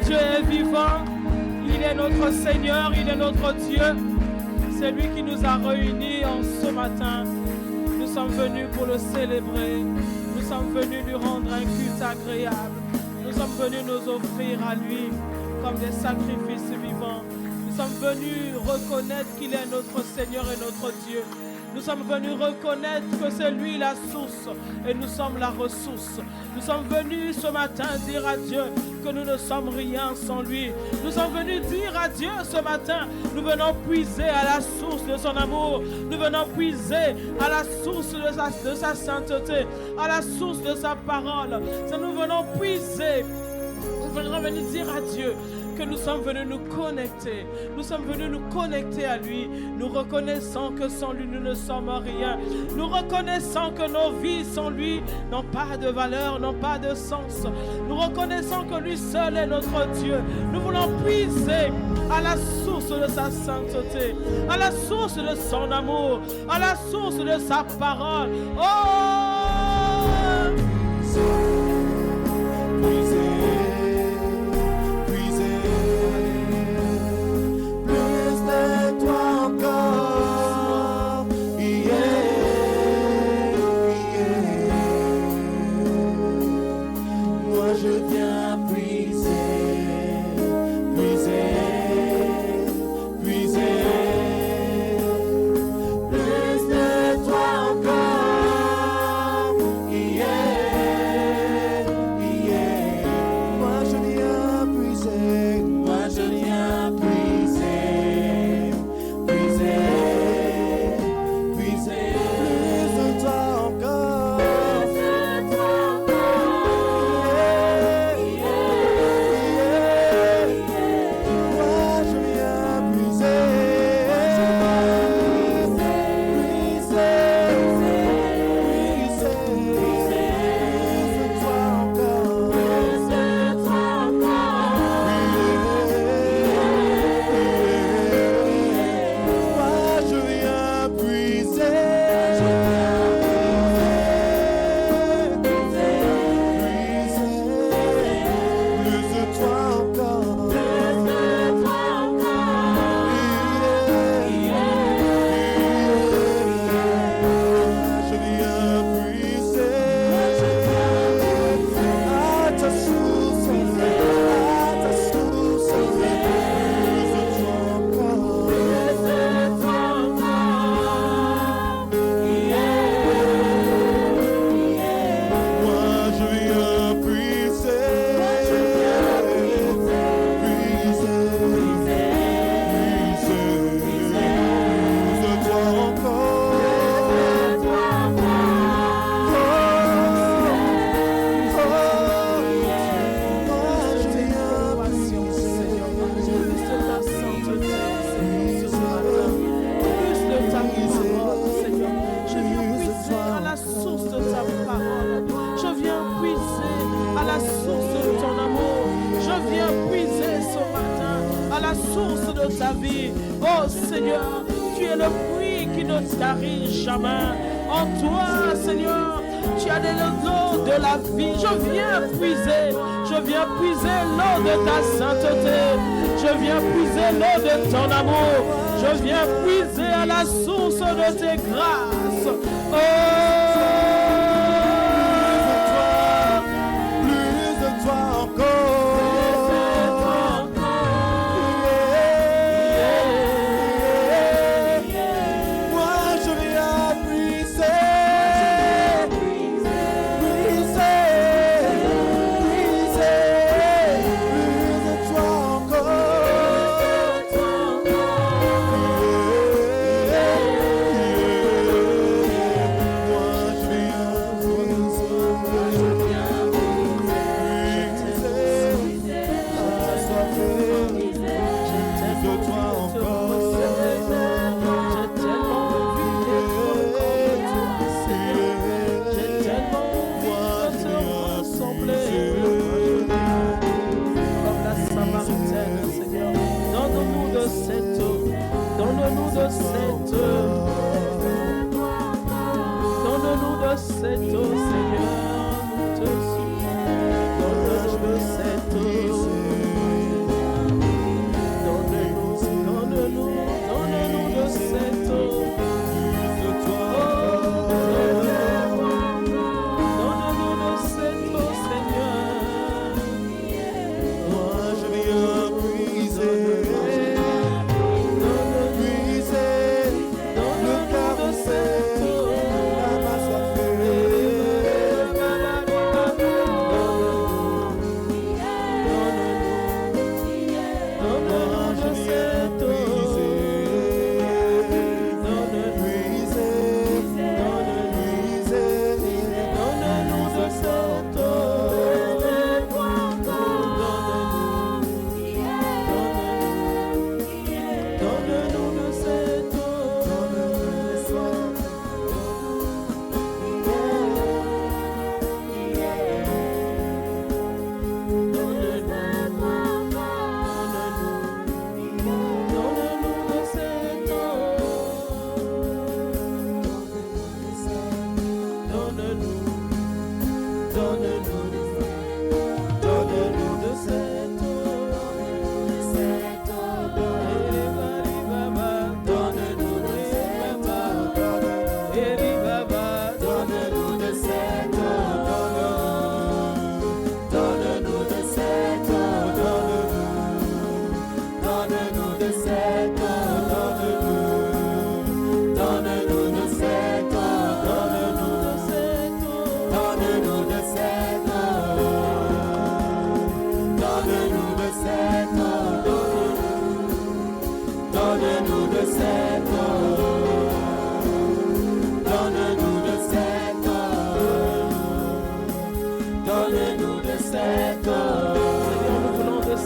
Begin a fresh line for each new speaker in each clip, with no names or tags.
Dieu est vivant, il est notre Seigneur, il est notre Dieu. C'est lui qui nous a réunis en ce matin. Nous sommes venus pour le célébrer. Nous sommes venus lui rendre un culte agréable. Nous sommes venus nous offrir à lui comme des sacrifices vivants. Nous sommes venus reconnaître qu'il est notre Seigneur et notre Dieu. Nous sommes venus reconnaître que c'est lui la source et nous sommes la ressource. Nous sommes venus ce matin dire à Dieu que nous ne sommes rien sans lui. Nous sommes venus dire à Dieu ce matin, nous venons puiser à la source de son amour. Nous venons puiser à la source de sa sainteté, à la source de sa parole. Nous venons puiser, nous venons venir dire à Dieu que nous sommes venus nous connecter. Nous sommes venus nous connecter à lui. Nous reconnaissons que sans lui, nous ne sommes rien. Nous reconnaissons que nos vies sans lui n'ont pas de valeur, n'ont pas de sens. Nous reconnaissons que lui seul est notre Dieu. Nous voulons puiser à la source de sa sainteté, à la source de son amour, à la source de sa parole. Oh!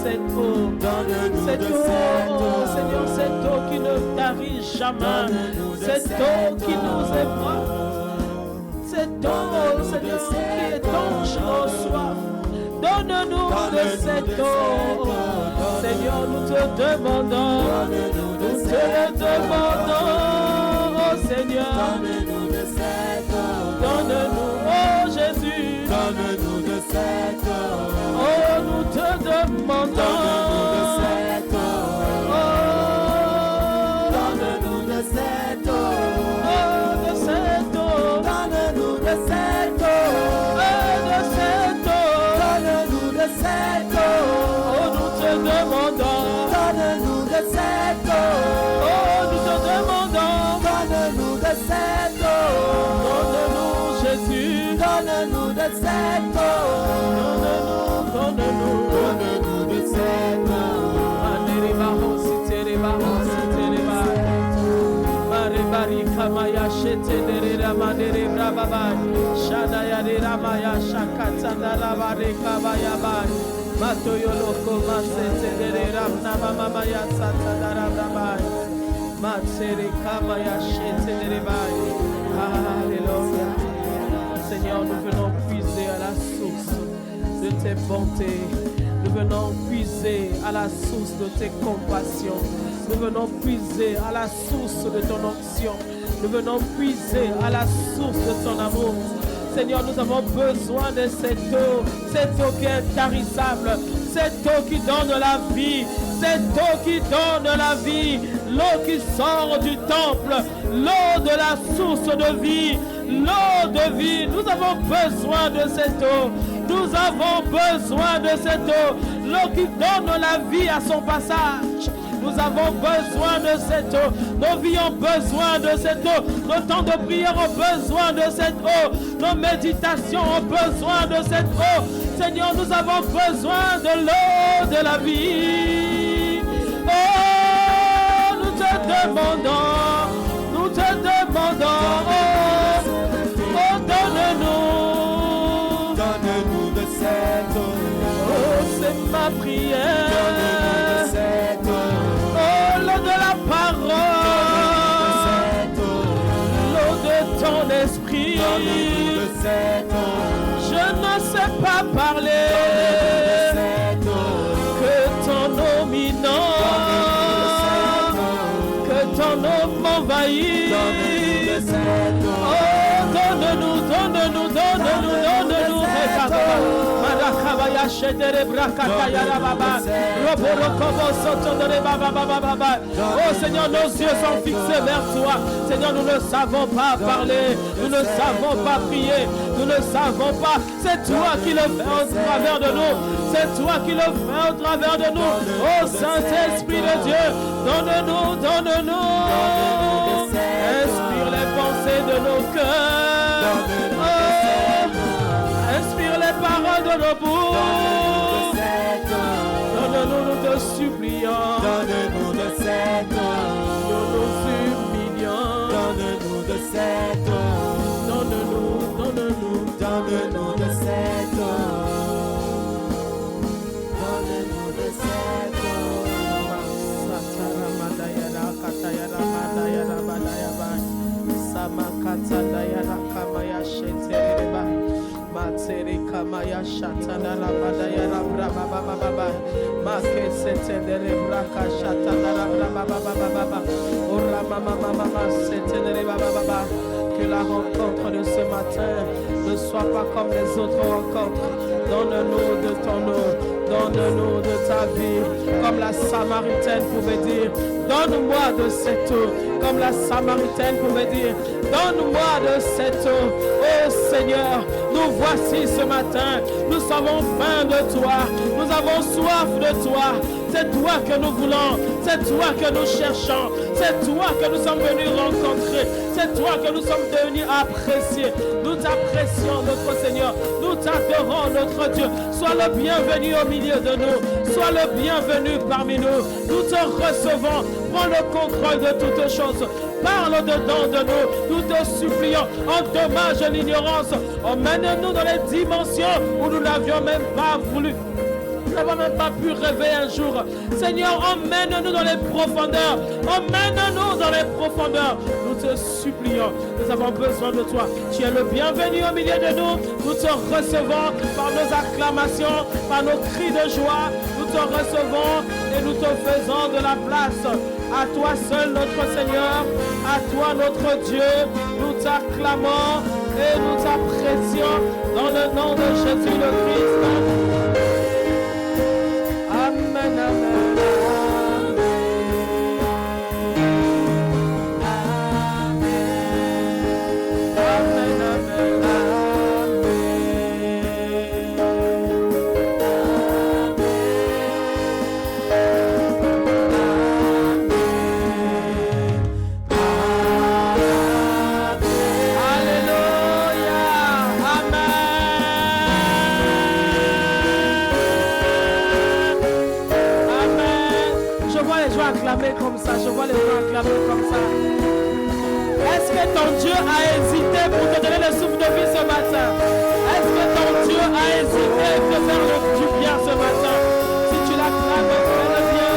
cette eau. Cette eau, Seigneur, cette eau qui ne tarit jamais. Cette eau qui nous émeut. Cette eau, Seigneur, qui étanche nos soifs. Donne-nous de cette eau. Seigneur, nous te demandons. Nous te le demandons, oh Seigneur.
Donne-nous de cette eau.
Donne-nous, oh Jésus.
Donne-nous de cette eau.
Oh, nous te demandons.
Donne-nous de cette eau.
Oh,
donne-nous de cette eau.
Oh, de cette eau.
Donne-nous de cette eau.
Oh, de cette eau.
Donne-nous de cette eau.
Oh, nous te demandons.
Donne-nous de cette eau.
Oh, nous te demandons.
Donne-nous de cette eau.
Donne-nous, Jésus.
Donne-nous de cette eau.
Donne-nous.
Donne-nous de cette eau.
Alléluia. Seigneur, nous venons puiser à la source de tes bontés. Nous venons puiser à la source de tes compassions. Nous venons puiser à la source de ton onction. Nous venons puiser à la source de ton amour. Seigneur, nous avons besoin de cette eau qui est tarissable, cette eau qui donne la vie, cette eau qui donne la vie, l'eau qui sort du temple, l'eau de la source de vie, l'eau de vie. Nous avons besoin de cette eau. Nous avons besoin de cette eau, l'eau qui donne la vie à son passage. Nous avons besoin de cette eau. Nos vies ont besoin de cette eau. Nos temps de prière ont besoin de cette eau. Nos méditations ont besoin de cette eau. Seigneur, nous avons besoin de l'eau de la vie. Oh, nous te demandons. Nous te demandons. Oh, donne-nous.
Donne-nous de cette eau.
Oh, c'est ma prière.
Donne-nous de cette eau.
Oh, l'eau de la parole, l'eau de ton esprit. Je ne sais pas parler, que ton dominant, que ton eau m'envahit. Oh, donne-nous, donne-nous, donne-nous, donne-nous. Oh Seigneur, nos yeux sont fixés vers toi. Seigneur, nous ne savons pas parler, nous ne savons pas prier, nous ne savons pas. C'est toi qui le fais au travers de nous. C'est toi qui le fais au travers de nous. Oh Saint-Esprit de Dieu, donne-nous, donne-nous. Inspire les pensées de nos cœurs. Inspire les paroles de nos bouches. Donne-nous, nous te supplions.
Donne-nous de cette eau.
Nous nous humilions.
Donne-nous de cette eau.
Donne-nous, donne-nous.
Donne-nous de cette eau. Donne-nous de cette eau.
Satara madayara katayara madayara madayaba. Samakatandayara kamaya shetereba. Matsere kamaya shatandara madayara brababababa. Make setendere braka shatandara brababababa. Ora mama mama setendere bababa. Que la rencontre de ce matin ne soit pas comme les autres rencontres. Donne-nous de ton eau, donne-nous de ta vie, comme la Samaritaine pouvait dire, donne-moi de cette eau, comme la Samaritaine pouvait dire, donne-moi de cette eau. Oh Seigneur, nous voici ce matin, nous avons faim de toi, nous avons soif de toi. C'est toi que nous voulons, c'est toi que nous cherchons, c'est toi que nous sommes venus rencontrer, c'est toi que nous sommes venus apprécier. Nous t'apprécions, notre Seigneur, nous t'adorons, notre Dieu. Sois le bienvenu au milieu de nous, sois le bienvenu parmi nous. Nous te recevons, prends le contrôle de toutes choses. Parle dedans de nous, nous te supplions, endommage l'ignorance, emmène-nous dans les dimensions où nous n'avions même pas voulu n'avons même pas pu rêver un jour. Seigneur, emmène-nous dans les profondeurs. Emmène-nous dans les profondeurs. Nous te supplions. Nous avons besoin de toi. Tu es le bienvenu au milieu de nous. Nous te recevons par nos acclamations, par nos cris de joie. Nous te recevons et nous te faisons de la place. À toi seul notre Seigneur, à toi notre Dieu, nous t'acclamons et nous t'apprécions dans le nom de Jésus le Christ. Amen, amen. Acclamer comme ça, je vois les gens acclamer comme ça. Est-ce que ton Dieu a hésité pour te donner le souffle de vie ce matin? Est-ce que ton Dieu a hésité pour te faire du bien ce matin? Si tu l'acclames, fais-le bien.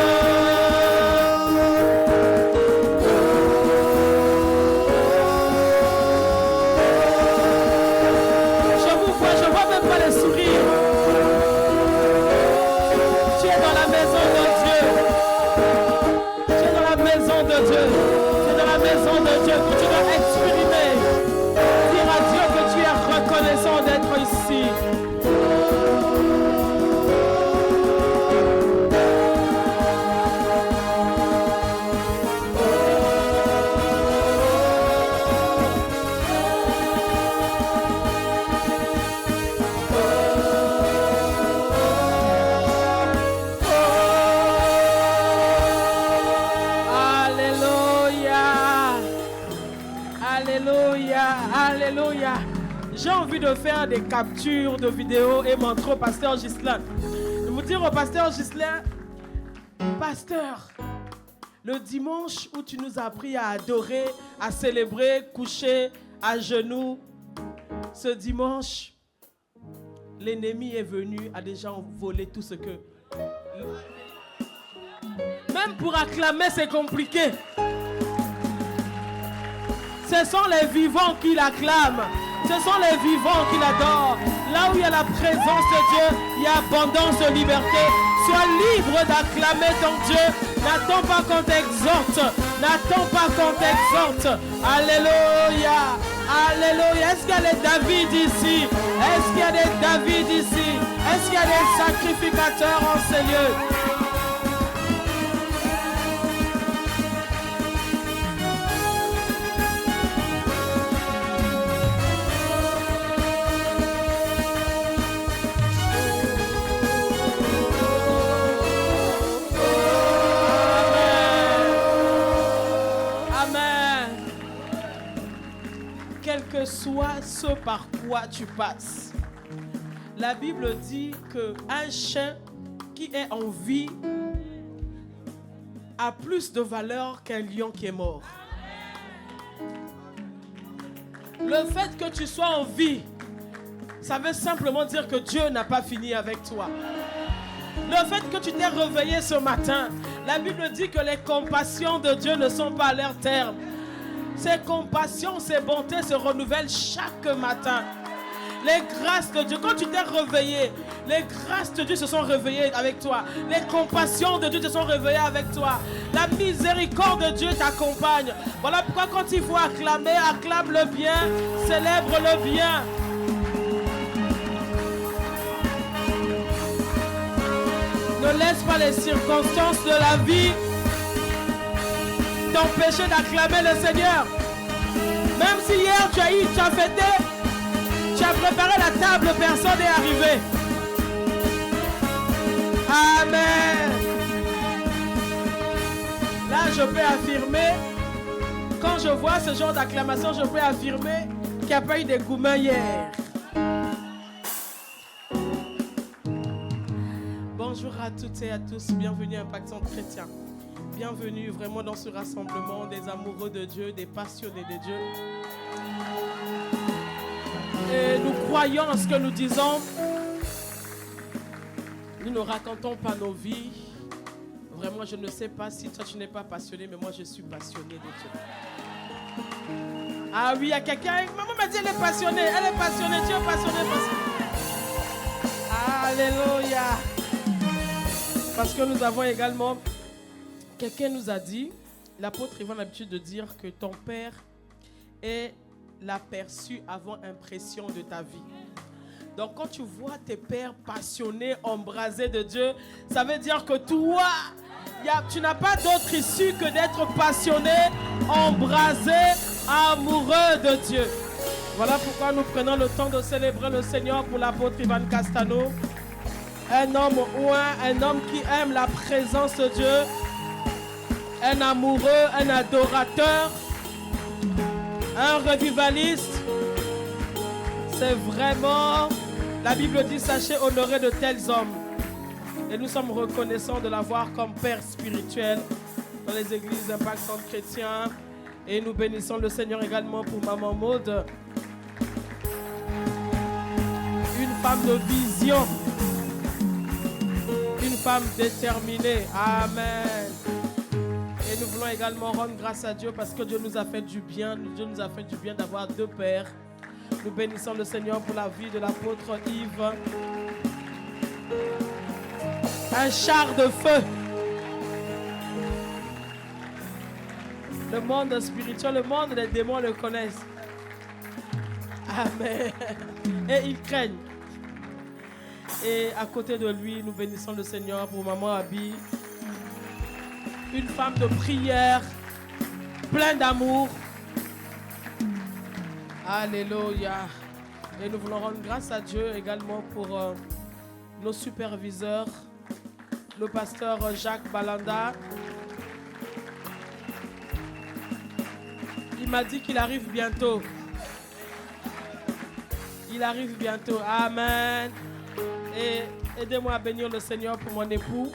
Je vois même pas les sourires. Tu es dans la maison de Dieu. Maison de Dieu, c'est dans la maison de Dieu que tu dois exprimer, dire à Dieu que tu es reconnaissant d'être ici. Alléluia. J'ai envie de faire des captures de vidéos et montrer au pasteur Ghislain. De vous dire au pasteur Ghislain, pasteur, le dimanche où tu nous as appris à adorer, à célébrer, coucher à genoux, ce dimanche, l'ennemi est venu, a déjà volé tout ce que... Même pour acclamer, c'est compliqué. Ce sont les vivants qui l'acclament. Ce sont les vivants qui l'adorent. Là où il y a la présence de Dieu, il y a abondance de liberté. Sois libre d'acclamer ton Dieu. N'attends pas qu'on t'exhorte. N'attends pas qu'on t'exhorte. Alléluia. Alléluia. Est-ce qu'il y a des David ici? Est-ce qu'il y a des David ici? Est-ce qu'il y a des sacrificateurs en ces lieux? Quel que soit ce par quoi tu passes. La Bible dit qu'un chien qui est en vie a plus de valeur qu'un lion qui est mort. Le fait que tu sois en vie, ça veut simplement dire que Dieu n'a pas fini avec toi. Le fait que tu t'es réveillé ce matin, la Bible dit que les compassions de Dieu ne sont pas à leur terme. Ses compassions, ses bontés se renouvellent chaque matin. Les grâces de Dieu, quand tu t'es réveillé, les grâces de Dieu se sont réveillées avec toi. Les compassions de Dieu se sont réveillées avec toi. La miséricorde de Dieu t'accompagne. Voilà pourquoi quand il faut acclamer, acclame le bien, célèbre le bien. Ne laisse pas les circonstances de la vie t'empêcher d'acclamer le Seigneur. Même si hier tu as fêté, tu as préparé la table, personne n'est arrivé. Amen. Là, je peux affirmer, quand je vois ce genre d'acclamation, je peux affirmer qu'il n'y a pas eu d'engouement hier. Bonjour à toutes et à tous, bienvenue à Impactant Chrétien. Bienvenue vraiment dans ce rassemblement des amoureux de Dieu, des passionnés de Dieu. Et nous croyons en ce que nous disons. Nous ne racontons pas nos vies. Vraiment, je ne sais pas si toi tu n'es pas passionné, mais moi je suis passionné de Dieu. Ah oui, il y a quelqu'un. Maman m'a dit elle est passionnée. Elle est passionnée. Dieu est passionné. Alléluia. Parce que nous avons également. Quelqu'un nous a dit, l'apôtre Yvan a l'habitude de dire que ton père est l'aperçu avant impression de ta vie. Donc quand tu vois tes pères passionnés, embrasés de Dieu, ça veut dire que toi, tu n'as pas d'autre issue que d'être passionné, embrasé, amoureux de Dieu. Voilà pourquoi nous prenons le temps de célébrer le Seigneur pour l'apôtre Yvan Castano. Un homme un homme qui aime la présence de Dieu, un amoureux, un adorateur, un revivaliste. C'est vraiment, la Bible dit, sachez honorer de tels hommes. Et nous sommes reconnaissants de l'avoir comme père spirituel dans les églises Impact Centre Chrétien. Et nous bénissons le Seigneur également pour Maman Maud. Une femme de vision. Une femme déterminée. Amen. Et nous voulons également rendre grâce à Dieu parce que Dieu nous a fait du bien. Dieu nous a fait du bien d'avoir deux pères. Nous bénissons le Seigneur pour la vie de l'apôtre Yves. Un char de feu. Le monde spirituel, le monde des démons le connaissent. Amen. Et ils craignent. Et à côté de lui, nous bénissons le Seigneur pour Maman Abi. Une femme de prière, pleine d'amour. Alléluia. Et nous voulons rendre grâce à Dieu également pour nos superviseurs, le pasteur Jacques Balanda. Il m'a dit qu'il arrive bientôt. Il arrive bientôt. Amen. Et aidez-moi à bénir le Seigneur pour mon époux.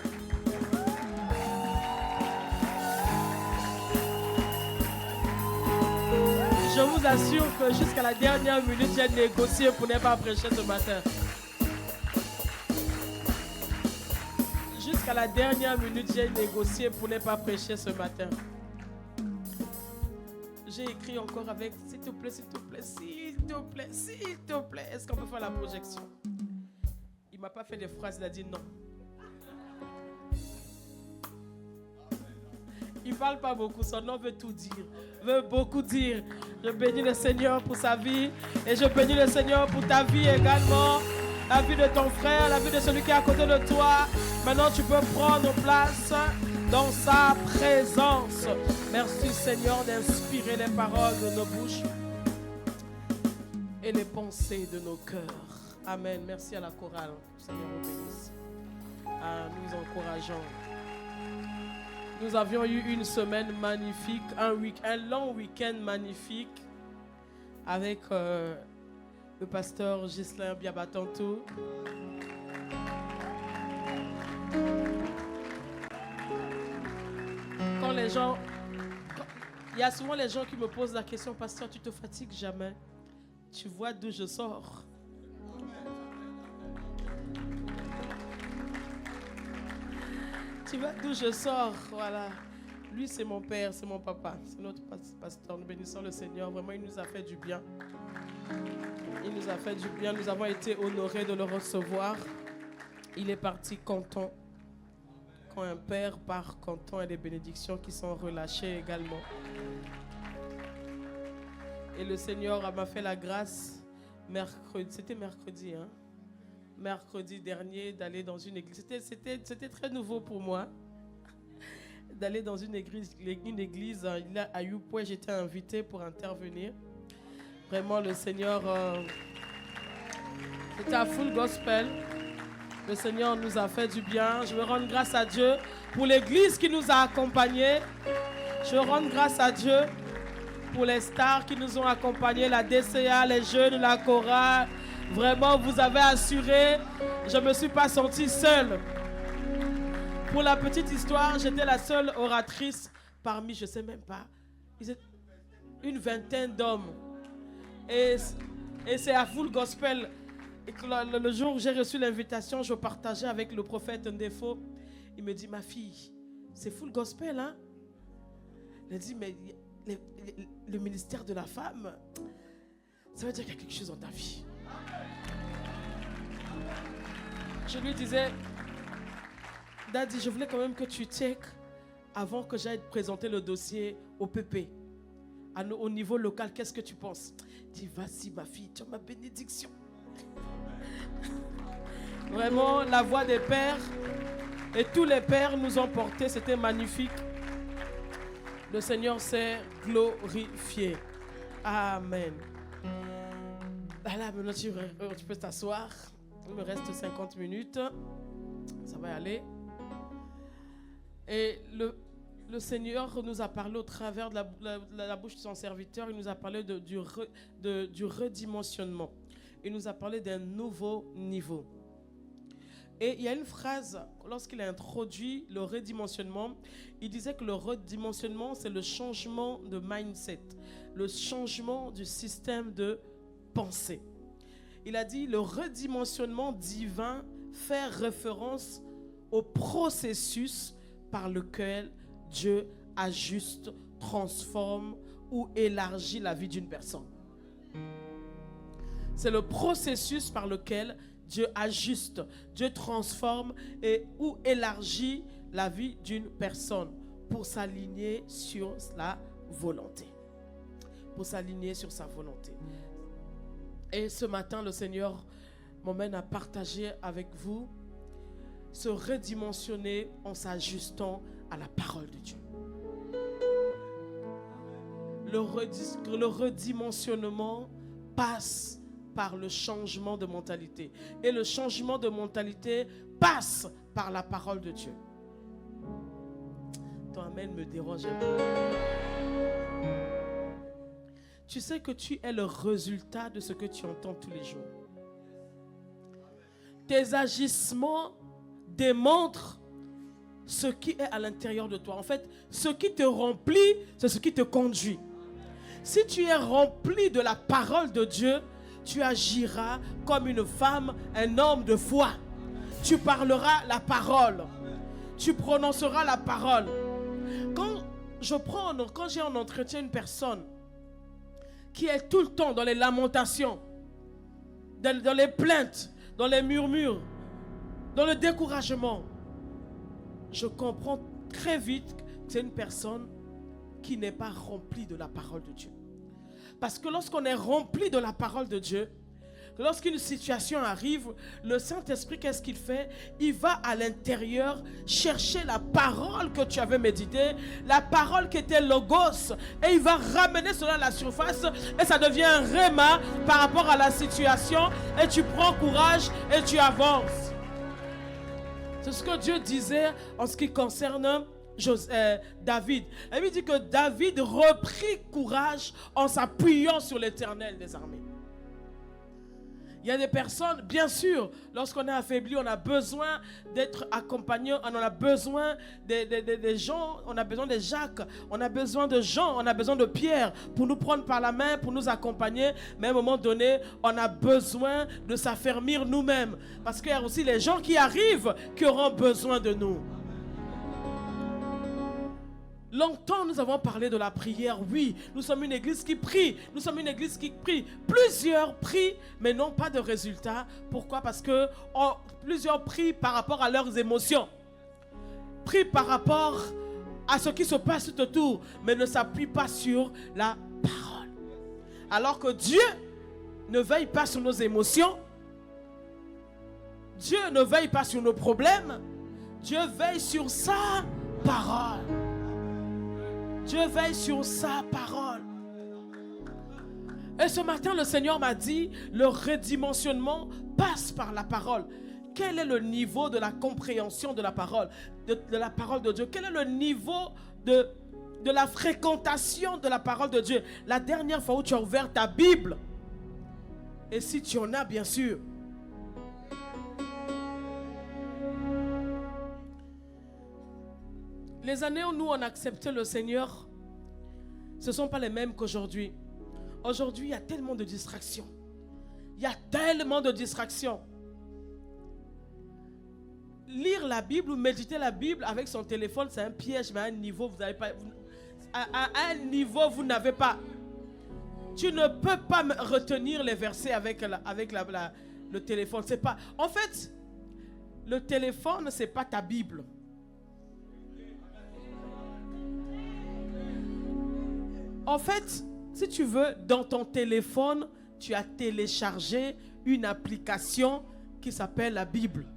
Je vous assure que jusqu'à la dernière minute, j'ai négocié pour ne pas prêcher ce matin. Jusqu'à la dernière minute, j'ai négocié pour ne pas prêcher ce matin. J'ai écrit encore avec « S'il te plaît, s'il te plaît, s'il te plaît, s'il te plaît. Est-ce qu'on peut faire la projection ?» Il ne m'a pas fait des phrases, il a dit non. Il ne parle pas beaucoup, son nom veut tout dire, veut beaucoup dire. Je bénis le Seigneur pour sa vie et je bénis le Seigneur pour ta vie également. La vie de ton frère, la vie de celui qui est à côté de toi. Maintenant, tu peux prendre place dans sa présence. Merci Seigneur d'inspirer les paroles de nos bouches et les pensées de nos cœurs. Amen. Merci à la chorale. Seigneur vous bénisse. Nous encourageons. Nous avions eu une semaine magnifique, un long week-end magnifique avec le pasteur Ghislain Biabatantou. Il y a souvent les gens qui me posent la question, pasteur, tu te fatigues jamais? Tu vois d'où je sors? Tu vois d'où je sors, voilà. Lui, c'est mon père, c'est mon papa, c'est notre pasteur. Nous bénissons le Seigneur. Vraiment, il nous a fait du bien. Il nous a fait du bien. Nous avons été honorés de le recevoir. Il est parti content. Quand un père part content, il y a des bénédictions qui sont relâchées également. Et le Seigneur m'a fait la grâce mercredi. C'était mercredi, hein? Mercredi dernier, d'aller dans une église. C'était très nouveau pour moi. D'aller dans une église à Youpoué. J'étais invité pour intervenir. Vraiment, le Seigneur... c'était à full gospel. Le Seigneur nous a fait du bien. Je veux rendre grâce à Dieu pour l'église qui nous a accompagnés. Je veux rendre grâce à Dieu pour les stars qui nous ont accompagnés, la DCA, les jeunes, la chorale. Vraiment, vous avez assuré. Je ne me suis pas sentie seule. Pour la petite histoire, j'étais la seule oratrice parmi, je ne sais même pas, une vingtaine d'hommes. Et c'est à full gospel. Et que le jour où j'ai reçu l'invitation, je partageais avec le prophète Ndefo. Il me dit, ma fille, c'est full gospel, hein? Il a dit, mais le ministère de la femme, ça veut dire qu'il y a quelque chose dans ta vie. Je lui disais, Daddy, je voulais quand même que tu check avant que j'aille présenter le dossier au PP. Au niveau local, qu'est-ce que tu penses? Il dit, vas-y ma fille, tu as ma bénédiction. Vraiment, la voix des pères et tous les pères nous ont portés, c'était magnifique. Le Seigneur s'est glorifié. Amen. Voilà, maintenant tu peux t'asseoir. Il me reste 50 minutes. Ça va y aller. Et le Seigneur nous a parlé au travers de la bouche de son serviteur. Il nous a parlé du redimensionnement. Il nous a parlé d'un nouveau niveau. Et il y a une phrase, lorsqu'il a introduit le redimensionnement, il disait que le redimensionnement, c'est le changement de mindset, le changement du système de pensée. Il a dit, le redimensionnement divin fait référence au processus par lequel Dieu ajuste, transforme ou élargit la vie d'une personne. C'est le processus par lequel Dieu ajuste, Dieu transforme ou élargit la vie d'une personne pour s'aligner sur la volonté. Pour s'aligner sur sa volonté. Et ce matin, le Seigneur m'emmène à partager avec vous se redimensionner en s'ajustant à la parole de Dieu. Le redimensionnement passe par le changement de mentalité. Et le changement de mentalité passe par la parole de Dieu. Ton amen me dérange un peu. Tu sais que tu es le résultat de ce que tu entends tous les jours. Tes agissements démontrent ce qui est à l'intérieur de toi. En fait, ce qui te remplit, c'est ce qui te conduit. Si tu es rempli de la parole de Dieu, tu agiras comme une femme, un homme de foi. Tu parleras la parole. Tu prononceras la parole. Quand j'ai en entretien une personne qui est tout le temps dans les lamentations, dans les plaintes, dans les murmures, dans le découragement, je comprends très vite que c'est une personne qui n'est pas remplie de la parole de Dieu. Parce que lorsqu'on est rempli de la parole de Dieu, lorsqu'une situation arrive, le Saint-Esprit, qu'est-ce qu'il fait? Il va à l'intérieur chercher la parole que tu avais méditée, la parole qui était logos, et il va ramener cela à la surface, et ça devient un réma par rapport à la situation, et tu prends courage et tu avances. C'est ce que Dieu disait en ce qui concerne David. Et il dit que David reprit courage en s'appuyant sur l'Éternel des armées. Il y a des personnes, bien sûr, lorsqu'on est affaibli, on a besoin d'être accompagné, on a besoin des gens, on a besoin de Jacques, on a besoin de Jean, on a besoin de Pierre pour nous prendre par la main, pour nous accompagner. Mais à un moment donné, on a besoin de s'affermir nous-mêmes. Parce qu'il y a aussi les gens qui arrivent qui auront besoin de nous. Longtemps, nous avons parlé de la prière. Oui, nous sommes une église qui prie. Nous sommes une église qui prie. Plusieurs prient, mais n'ont pas de résultat. Pourquoi? Parce que plusieurs prient par rapport à leurs émotions. Prient par rapport à ce qui se passe tout autour, mais ne s'appuient pas sur la parole. Alors que Dieu ne veille pas sur nos émotions. Dieu ne veille pas sur nos problèmes. Dieu veille sur sa parole. Dieu veille sur sa parole. Et ce matin, le Seigneur m'a dit, le redimensionnement passe par la parole. Quel est le niveau de la compréhension de la parole, de la parole de Dieu? Quel est le niveau de la fréquentation de la parole de Dieu? La dernière fois où tu as ouvert ta Bible, et si tu en as, bien sûr. Les années où nous on acceptait le Seigneur, ce ne sont pas les mêmes qu'aujourd'hui. Aujourd'hui, il y a tellement de distractions. Il y a tellement de distractions. Lire la Bible ou méditer la Bible avec son téléphone, c'est un piège, mais à un niveau, vous n'avez pas. À un niveau, vous n'avez pas. Tu ne peux pas retenir les versets avec le téléphone. C'est pas. En fait, le téléphone, c'est pas ta Bible. En fait, si tu veux, dans ton téléphone, tu as téléchargé une application qui s'appelle la Bible.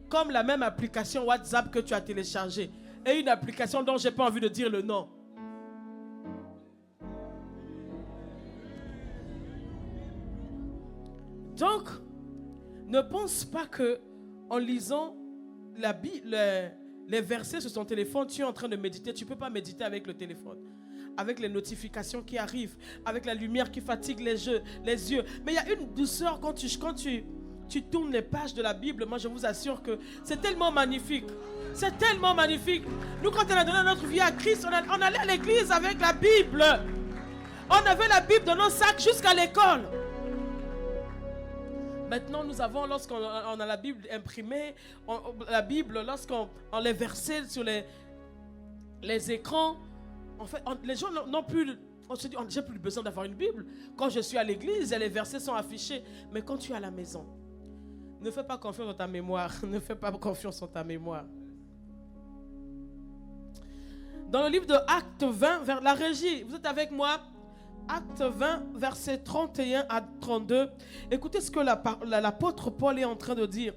Comme la même application WhatsApp que tu as téléchargée. Et une application dont je n'ai pas envie de dire le nom. Donc, ne pense pas que en lisant la Bible, les versets sur ton téléphone, tu es en train de méditer. Tu ne peux pas méditer avec le téléphone. Avec les notifications qui arrivent, avec la lumière qui fatigue les yeux. Mais il y a une douceur quand tu tournes les pages de la Bible. Moi, je vous assure que c'est tellement magnifique. C'est tellement magnifique. Nous, quand on a donné notre vie à Christ, on allait à l'église avec la Bible. On avait la Bible dans nos sacs jusqu'à l'école. Maintenant, nous avons, lorsqu'on a la Bible imprimée, la Bible, lorsqu'on les versait sur les écrans, en fait, les gens n'ont plus... On se dit, j'ai plus besoin d'avoir une Bible. Quand je suis à l'église, les versets sont affichés. Mais quand tu es à la maison, ne fais pas confiance en ta mémoire. Ne fais pas confiance en ta mémoire. Dans le livre de Actes 20, vers la régie, vous êtes avec moi? Actes 20, versets 31 à 32. Écoutez ce que l'apôtre Paul est en train de dire.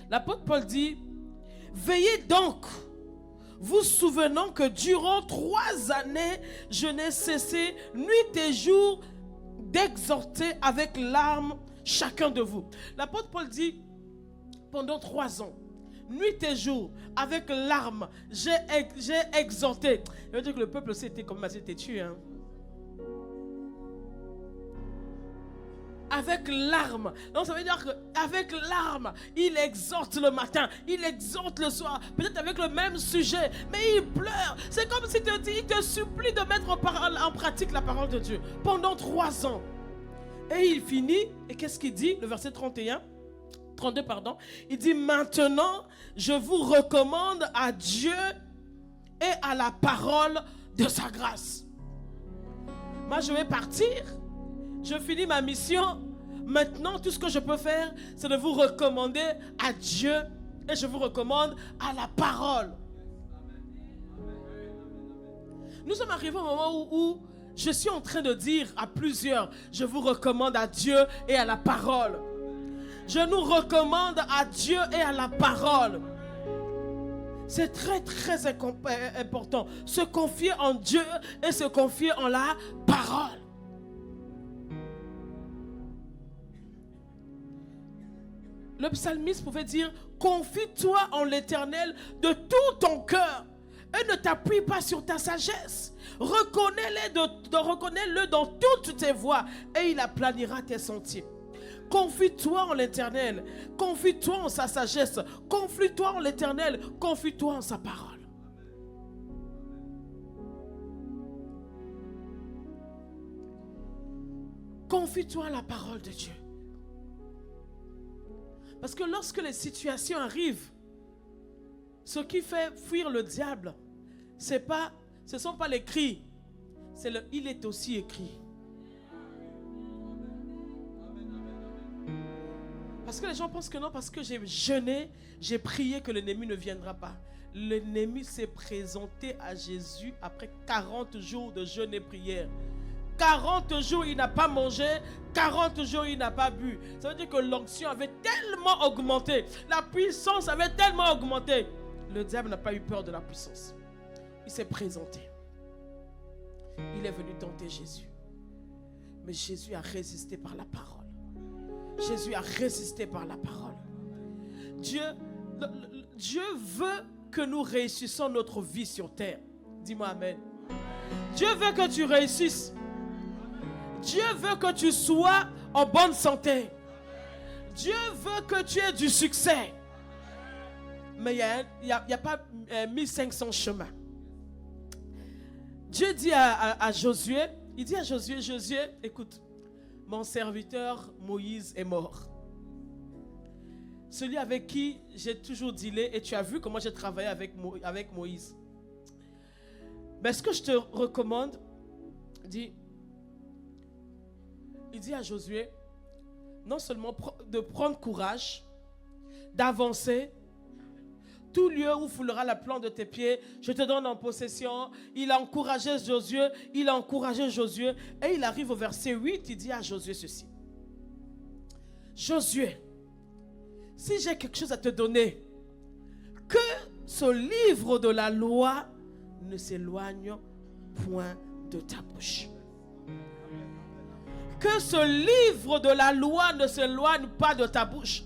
L'apôtre Paul dit, « Veillez donc, vous souvenant que durant 3 années, je n'ai cessé nuit et jour d'exhorter avec larmes chacun de vous. » L'apôtre Paul dit, pendant 3 ans, nuit et jour, avec larmes, j'ai exhorté. Il veut dire que le peuple aussi était comme assez têtu, hein. Avec larmes. Donc ça veut dire qu'avec larmes, il exhorte le matin, il exhorte le soir, peut-être avec le même sujet, mais il pleure. C'est comme si il te supplie de mettre en pratique la parole de Dieu pendant 3 ans. Et il finit, et qu'est-ce qu'il dit? Le verset 32, pardon. Il dit, maintenant, je vous recommande à Dieu et à la parole de sa grâce. Moi, je vais partir. Je finis ma mission. Maintenant, tout ce que je peux faire, c'est de vous recommander à Dieu et je vous recommande à la parole. Nous sommes arrivés au moment où je suis en train de dire à plusieurs, je vous recommande à Dieu et à la parole. Je nous recommande à Dieu et à la parole. C'est très très important. Se confier en Dieu et se confier en la parole. Le psalmiste pouvait dire, confie-toi en l'Éternel de tout ton cœur et ne t'appuie pas sur ta sagesse. Reconnais-le dans toutes tes voies et il aplanira tes sentiers. Confie-toi en l'Éternel, confie-toi en sa sagesse, confie-toi en l'Éternel, confie-toi en sa parole. Confie-toi en la parole de Dieu. Parce que lorsque les situations arrivent, ce qui fait fuir le diable, ce ne sont pas les cris, c'est il est aussi écrit. Parce que les gens pensent que non, parce que j'ai jeûné, j'ai prié que l'ennemi ne viendra pas. L'ennemi s'est présenté à Jésus après 40 jours de jeûne et prière. 40 jours, il n'a pas mangé. 40 jours, il n'a pas bu. Ça veut dire que l'onction avait tellement augmenté. La puissance avait tellement augmenté. Le diable n'a pas eu peur de la puissance. Il s'est présenté. Il est venu tenter Jésus. Mais Jésus a résisté par la parole. Jésus a résisté par la parole. Dieu veut que nous réussissions notre vie sur terre. Dis-moi amen. Dieu veut que tu réussisses. Dieu veut que tu sois en bonne santé. Dieu veut que tu aies du succès. Mais il n'y a pas 1500 chemins. Dieu dit à Josué, il dit à Josué, écoute, mon serviteur Moïse est mort. Celui avec qui j'ai toujours dealé, et tu as vu comment j'ai travaillé avec Moïse. Mais ce que je te recommande, il dit à Josué, non seulement de prendre courage, d'avancer, tout lieu où foulera la plante de tes pieds, je te donne en possession. Il a encouragé Josué, et il arrive au verset 8, il dit à Josué ceci. Josué, si j'ai quelque chose à te donner, que ce livre de la loi ne s'éloigne point de ta bouche. Que ce livre de la loi ne s'éloigne pas de ta bouche.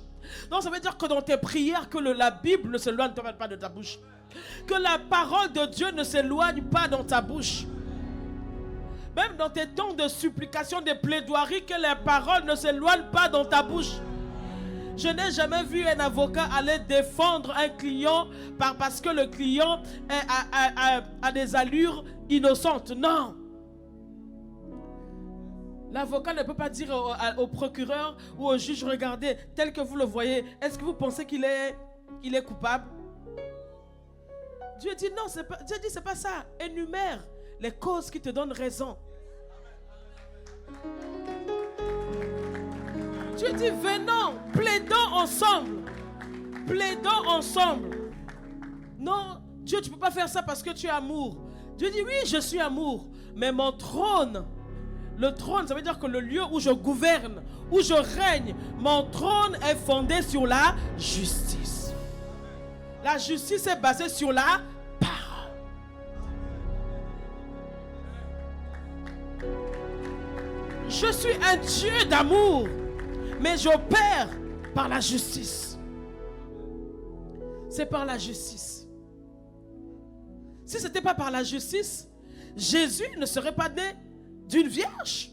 Donc ça veut dire que dans tes prières, que la Bible ne s'éloigne pas de ta bouche. Que la parole de Dieu ne s'éloigne pas dans ta bouche. Même dans tes temps de supplication, de plaidoirie, que les paroles ne s'éloignent pas dans ta bouche. Je n'ai jamais vu un avocat aller défendre un client parce que le client a des allures innocentes. Non. L'avocat ne peut pas dire au procureur ou au juge, regardez, tel que vous le voyez, est-ce que vous pensez qu'il est coupable? Dieu dit non, Dieu dit c'est pas ça. Énumère les causes qui te donnent raison. Dieu dit venons, plaidons ensemble. Plaidons ensemble. Non, Dieu, tu ne peux pas faire ça parce que tu es amour. Dieu dit oui, je suis amour, mais mon trône, le trône, ça veut dire que le lieu où je gouverne, où je règne, mon trône est fondé sur la justice. La justice est basée sur la parole. Je suis un Dieu d'amour, mais j'opère par la justice. C'est par la justice. Si ce n'était pas par la justice, Jésus ne serait pas né d'une vierge.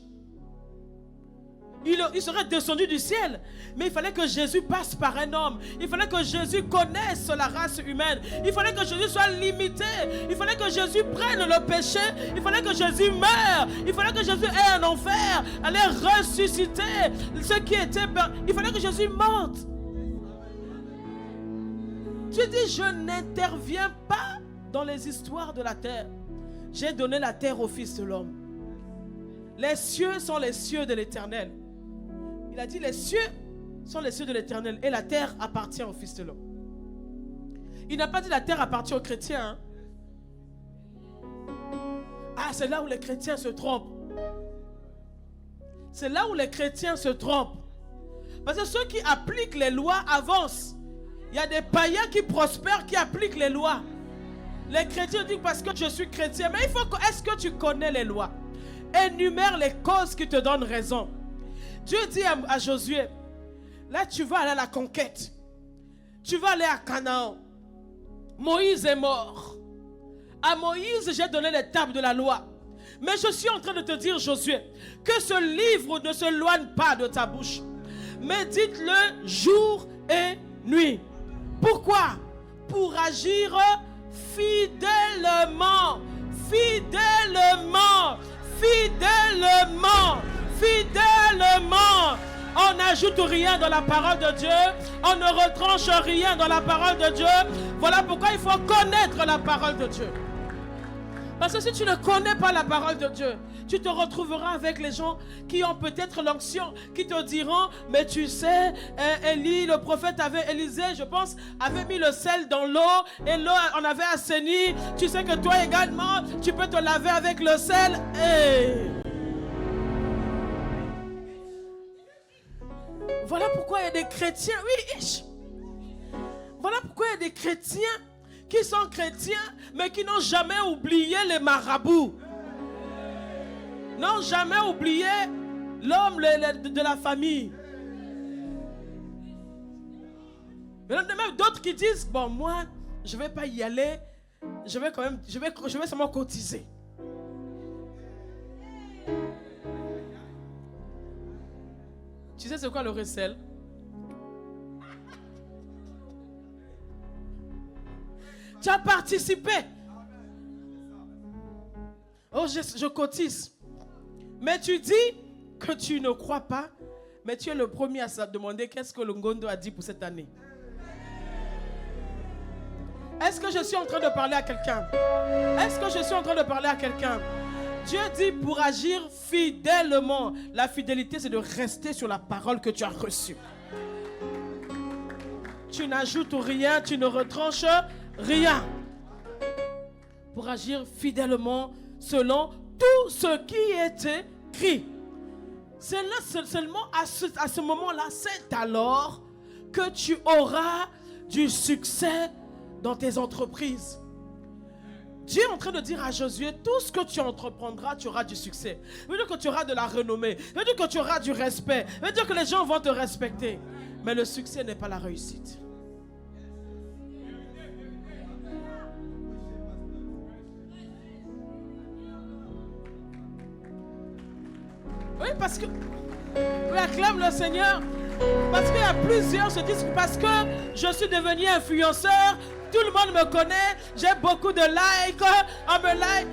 Il serait descendu du ciel. Mais il fallait que Jésus passe par un homme. Il fallait que Jésus connaisse la race humaine. Il fallait que Jésus soit limité. Il fallait que Jésus prenne le péché. Il fallait que Jésus meure. Il fallait que Jésus ait un enfer. Allait ressusciter ceux qui étaient... Il fallait que Jésus monte. Tu dis, je n'interviens pas dans les histoires de la terre. J'ai donné la terre au Fils de l'homme. Les cieux sont les cieux de l'Éternel. Il a dit les cieux sont les cieux de l'Éternel et la terre appartient au Fils de l'homme. Il n'a pas dit la terre appartient aux chrétiens. Hein? Ah, c'est là où les chrétiens se trompent. C'est là où les chrétiens se trompent. Parce que ceux qui appliquent les lois avancent. Il y a des païens qui prospèrent, qui appliquent les lois. Les chrétiens disent parce que je suis chrétien. Mais il faut que, est-ce que tu connais les lois? Énumère les causes qui te donnent raison. Dieu dit à Josué, là tu vas aller à la conquête. Tu vas aller à Canaan. Moïse est mort. À Moïse, j'ai donné les tables de la loi. Mais je suis en train de te dire, Josué, que ce livre ne s'éloigne pas de ta bouche. Médite-le jour et nuit. Pourquoi? Pour agir fidèlement. Fidèlement. Fidèlement. Fidèlement. On n'ajoute rien dans la parole de Dieu. On ne retranche rien dans la parole de Dieu. Voilà pourquoi il faut connaître la parole de Dieu. Parce que si tu ne connais pas la parole de Dieu, tu te retrouveras avec les gens qui ont peut-être l'onction, qui te diront, mais tu sais, Élie, le prophète Élisée, je pense, avait mis le sel dans l'eau et l'eau en avait assaini. Tu sais que toi également, tu peux te laver avec le sel. Et voilà pourquoi il y a des chrétiens, oui, voilà pourquoi il y a des chrétiens qui sont chrétiens, mais qui n'ont jamais oublié les marabouts. N'ont jamais oublié l'homme de la famille. Mais il y en a même d'autres qui disent, bon, moi, je ne vais pas y aller, je vais seulement cotiser. Tu sais c'est quoi le recel? Tu as participé. Oh, je cotise. Mais tu dis, que tu ne crois pas, mais tu es le premier à se demander qu'est-ce que le Ngondo a dit pour cette année. Est-ce que je suis en train de parler à quelqu'un? Est-ce que je suis en train de parler à quelqu'un? Dieu dit pour agir fidèlement. La fidélité, c'est de rester sur la parole que tu as reçue. Tu n'ajoutes rien, tu ne retranches rien. Pour agir fidèlement selon tout ce qui est écrit. C'est là seulement à ce moment-là, c'est alors que tu auras du succès dans tes entreprises. Dieu est en train de dire à Josué, tout ce que tu entreprendras, tu auras du succès. Ça veut dire que tu auras de la renommée. Ça veut dire que tu auras du respect. Ça veut dire que les gens vont te respecter. Mais le succès n'est pas la réussite. Oui, parce que... Oui, acclame le Seigneur. Parce qu'il y a plusieurs se disent parce que je suis devenu influenceur, tout le monde me connaît, j'ai beaucoup de likes, on me like,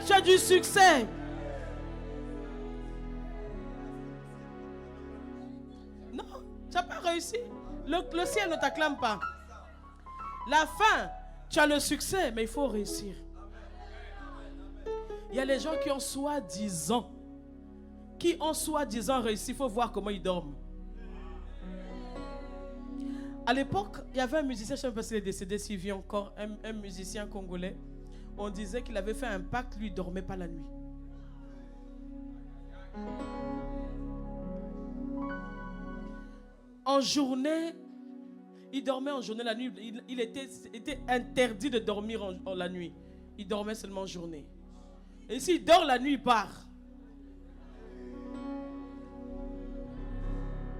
tu as du succès. Non, tu n'as pas réussi. Le ciel ne t'acclame pas. La fin, tu as le succès, mais il faut réussir. Il y a les gens qui ont soi-disant réussi, il faut voir comment ils dorment. À l'époque, il y avait un musicien, je ne sais pas s'il est décédé, s'il vit encore, un musicien congolais. On disait qu'il avait fait un pacte, lui, il ne dormait pas la nuit. En journée, il dormait en journée, la nuit, il était interdit de dormir en la nuit. Il dormait seulement en journée. Et s'il dort la nuit, il part.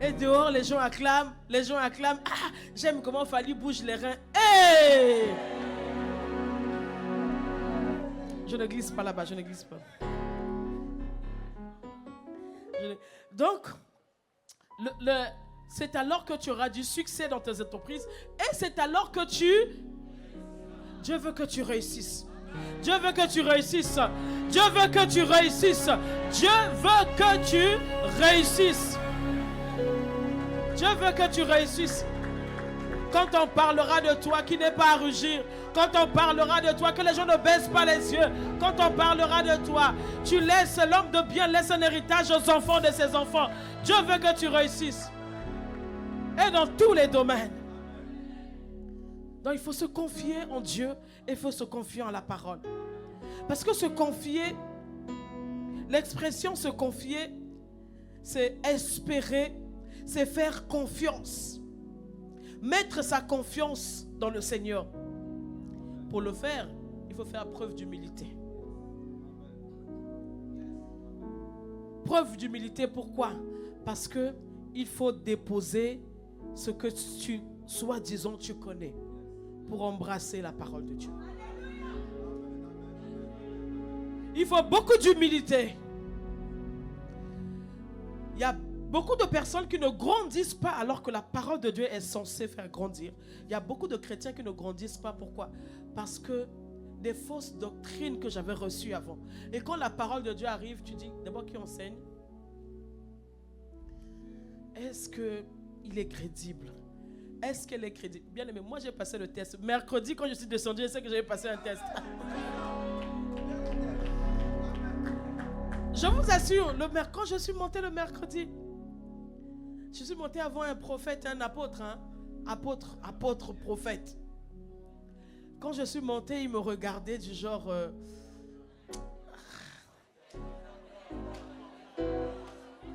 Et dehors, les gens acclament. Ah, j'aime comment Fally bouge les reins. Hey! Je ne glisse pas là-bas, je ne glisse pas. Donc, c'est alors que tu auras du succès dans tes entreprises. Et c'est alors que Dieu veut que tu réussisses. Dieu veut que tu réussisses. Dieu veut que tu réussisses. Dieu veut que tu réussisses. Dieu veut que tu réussisses. Quand on parlera de toi qui n'est pas à rougir, quand on parlera de toi que les gens ne baissent pas les yeux, quand on parlera de toi, tu laisses l'homme de bien, laisse un héritage aux enfants de ses enfants. Dieu veut que tu réussisses. Et dans tous les domaines. Donc il faut se confier en Dieu et il faut se confier en la parole. Parce que se confier, l'expression se confier, c'est espérer, c'est faire confiance. Mettre sa confiance dans le Seigneur. Pour le faire, il faut faire preuve d'humilité. Preuve d'humilité, pourquoi? Parce que il faut déposer ce que tu, soi-disant, tu connais pour embrasser la parole de Dieu. Il faut beaucoup d'humilité. Il y a beaucoup de personnes qui ne grandissent pas alors que la parole de Dieu est censée faire grandir. Il y a beaucoup de chrétiens qui ne grandissent pas. Pourquoi? Parce que des fausses doctrines que j'avais reçues avant. Et quand la parole de Dieu arrive, tu dis, d'abord qui enseigne? Est-ce qu'il est crédible? Est-ce qu'elle est crédible? Bien aimé, moi j'ai passé le test. Mercredi, quand je suis descendu, je sais que j'avais passé un test. Je vous assure, quand je suis monté le mercredi, je suis monté avant un prophète, un apôtre, apôtre, prophète. Quand je suis monté, il me regardait du genre...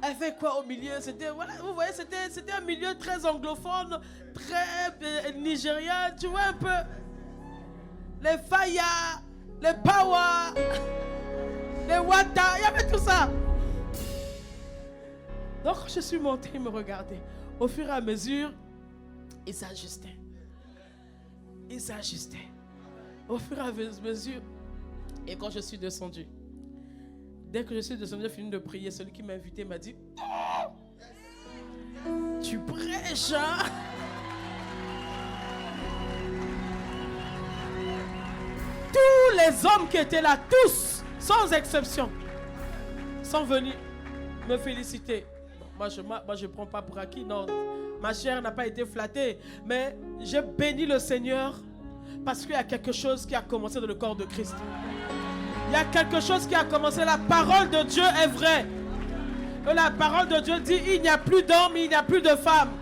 Elle fait quoi au milieu? C'était, voilà, vous voyez, c'était un milieu très anglophone, très nigérien, tu vois un peu. Les Faya, les Pawa, les Wata, il y avait tout ça. Donc je suis monté, il me regardait. Au fur et à mesure, il s'ajustait. Il s'ajustait. Au fur et à mesure. Et quand je suis descendu, dès que je suis descendu, j'ai fini de prier. Celui qui m'a invité m'a dit, oh, tu prêches, hein? Tous les hommes qui étaient là, tous, sans exception, sont venus. me féliciter. Bon, moi, je ne prends pas pour acquis. Non, ma chair n'a pas été flattée. Mais je bénis le Seigneur parce qu'il y a quelque chose qui a commencé dans le corps de Christ. Il y a quelque chose qui a commencé. La parole de Dieu est vraie. Et la parole de Dieu dit, il n'y a plus d'hommes, il n'y a plus de femmes.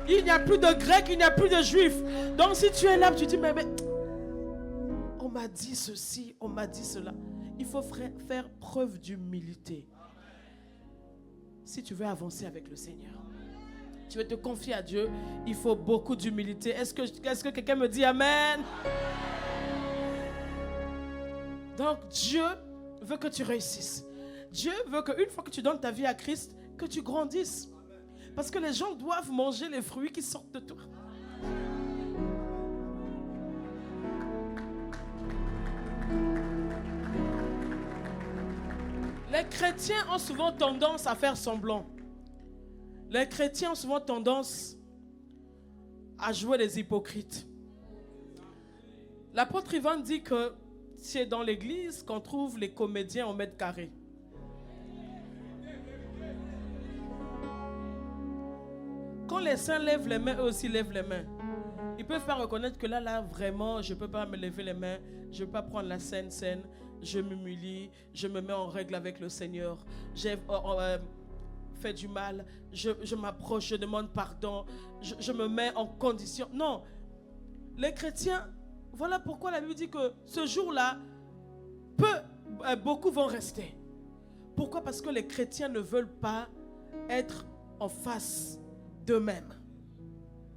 Il n'y a plus de Grecs, il n'y a plus de Juifs. Donc si tu es là, tu dis, mais on m'a dit ceci, on m'a dit cela. Il faut faire preuve d'humilité. Si tu veux avancer avec le Seigneur, tu veux te confier à Dieu, il faut beaucoup d'humilité. Est-ce que quelqu'un me dit Amen? Donc Dieu veut que tu réussisses. Dieu veut qu'une fois que tu donnes ta vie à Christ, que tu grandisses. Parce que les gens doivent manger les fruits qui sortent de toi. Les chrétiens ont souvent tendance à faire semblant. Les chrétiens ont souvent tendance à jouer les hypocrites. L'apôtre Ivan dit que c'est dans l'église qu'on trouve les comédiens au mètre carré. Quand les saints lèvent les mains, eux aussi lèvent les mains. Ils peuvent pas reconnaître que là, vraiment, je ne peux pas me lever les mains. Je ne peux pas prendre la scène. Je m'humilie, je me mets en règle avec le Seigneur. J'ai fait du mal, je m'approche, je demande pardon. Je me mets en condition. Non, les chrétiens, voilà pourquoi la Bible dit que ce jour-là, beaucoup vont rester. Pourquoi? Parce que les chrétiens ne veulent pas être en face d'eux-mêmes.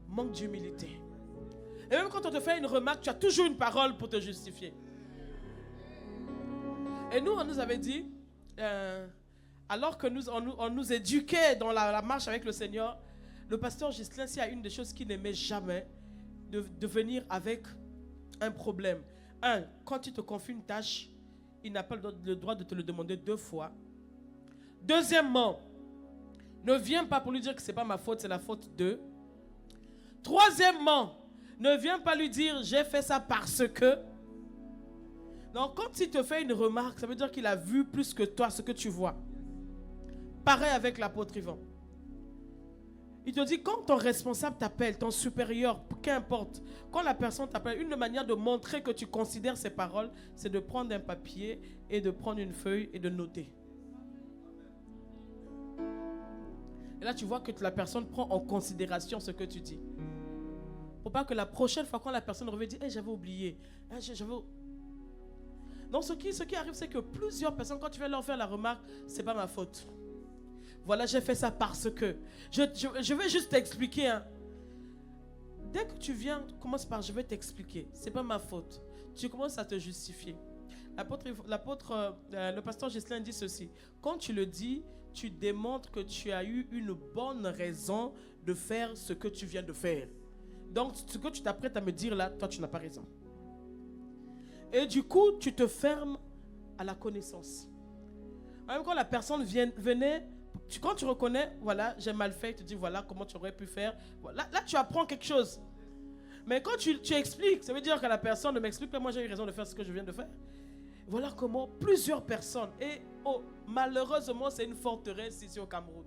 Manque d'humilité. Et même quand on te fait une remarque, tu as toujours une parole pour te justifier. Et nous, on nous avait dit, alors que on nous éduquait dans la marche avec le Seigneur, le pasteur Ghislain, s'il y a une des choses qu'il n'aimait jamais, de venir avec un problème. Quand il te confie une tâche, il n'a pas le droit de te le demander 2 fois. Deuxièmement, ne viens pas pour lui dire que ce n'est pas ma faute, c'est la faute d'eux. Troisièmement, ne viens pas lui dire j'ai fait ça parce que. Donc quand il te fait une remarque, ça veut dire qu'il a vu plus que toi ce que tu vois. Pareil avec l'apôtre Ivan. Il te dit quand ton responsable t'appelle, ton supérieur, qu'importe, quand la personne t'appelle, une manière de montrer que tu considères ses paroles, c'est de prendre un papier et de prendre une feuille et de noter. Et là tu vois que la personne prend en considération ce que tu dis. Pour pas que la prochaine fois quand la personne revient dire j'avais oublié. Donc ce qui arrive, c'est que plusieurs personnes, quand tu viens leur faire la remarque, c'est pas ma faute. Voilà, j'ai fait ça parce que. Je vais juste t'expliquer. Hein. Dès que tu viens, commence par je vais t'expliquer. C'est pas ma faute. Tu commences à te justifier. Le pasteur Ghislain dit ceci. Quand tu le dis, tu démontres que tu as eu une bonne raison de faire ce que tu viens de faire. Donc, ce que tu t'apprêtes à me dire là, toi, tu n'as pas raison. Et du coup, tu te fermes à la connaissance. Même quand la personne venait, quand tu reconnais, voilà, j'ai mal fait, tu te dis, voilà, comment tu aurais pu faire. Voilà, là, tu apprends quelque chose. Mais quand tu expliques, ça veut dire que la personne ne m'explique pas, moi j'ai eu raison de faire ce que je viens de faire. Voilà comment plusieurs personnes, et malheureusement, c'est une forteresse ici au Cameroun.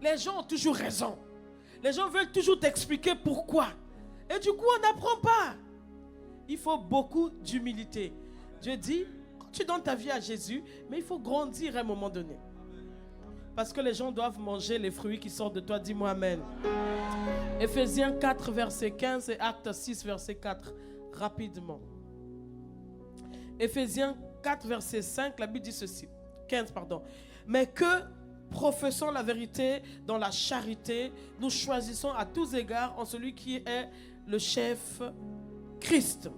Les gens ont toujours raison. Les gens veulent toujours t'expliquer pourquoi. Et du coup, on n'apprend pas. Il faut beaucoup d'humilité. Dieu dit, quand tu donnes ta vie à Jésus, mais il faut grandir à un moment donné. Parce que les gens doivent manger les fruits qui sortent de toi. Dis-moi Amen. Ephésiens 4, verset 15 et Actes 6, verset 4. Rapidement. Ephésiens 4, verset 5, la Bible dit ceci. 15, pardon. Mais que, professant la vérité dans la charité, nous choisissons à tous égards en celui qui est le chef, Christ.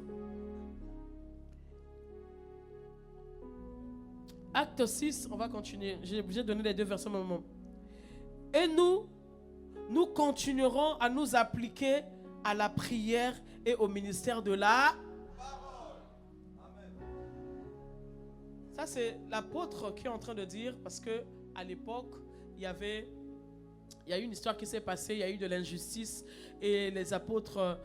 Acte 6, on va continuer. J'ai obligé de donner les 2 versets au moment. Et nous continuerons à nous appliquer à la prière et au ministère de la parole. Ça, c'est l'apôtre qui est en train de dire, parce que à l'époque, il y a eu une histoire qui s'est passée, il y a eu de l'injustice et les apôtres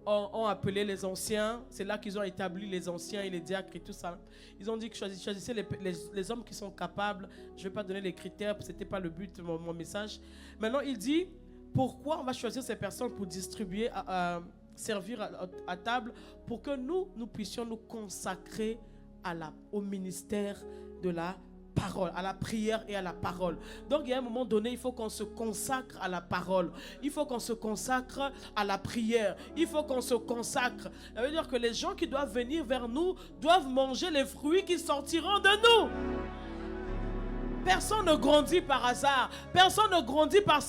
ont appelé les anciens. C'est là qu'ils ont établi les anciens et les diacres et tout ça. Ils ont dit que choisissez les hommes qui sont capables. Je ne vais pas donner les critères, ce n'était pas le but de mon message. Maintenant, il dit, pourquoi on va choisir ces personnes pour distribuer, servir à table, pour que nous puissions nous consacrer au ministère de la parole, à la prière et à la parole. Donc, il y a un moment donné, il faut qu'on se consacre à la parole. Il faut qu'on se consacre à la prière. Il faut qu'on se consacre. Ça veut dire que les gens qui doivent venir vers nous doivent manger les fruits qui sortiront de nous. Personne ne grandit par hasard. Personne ne grandit par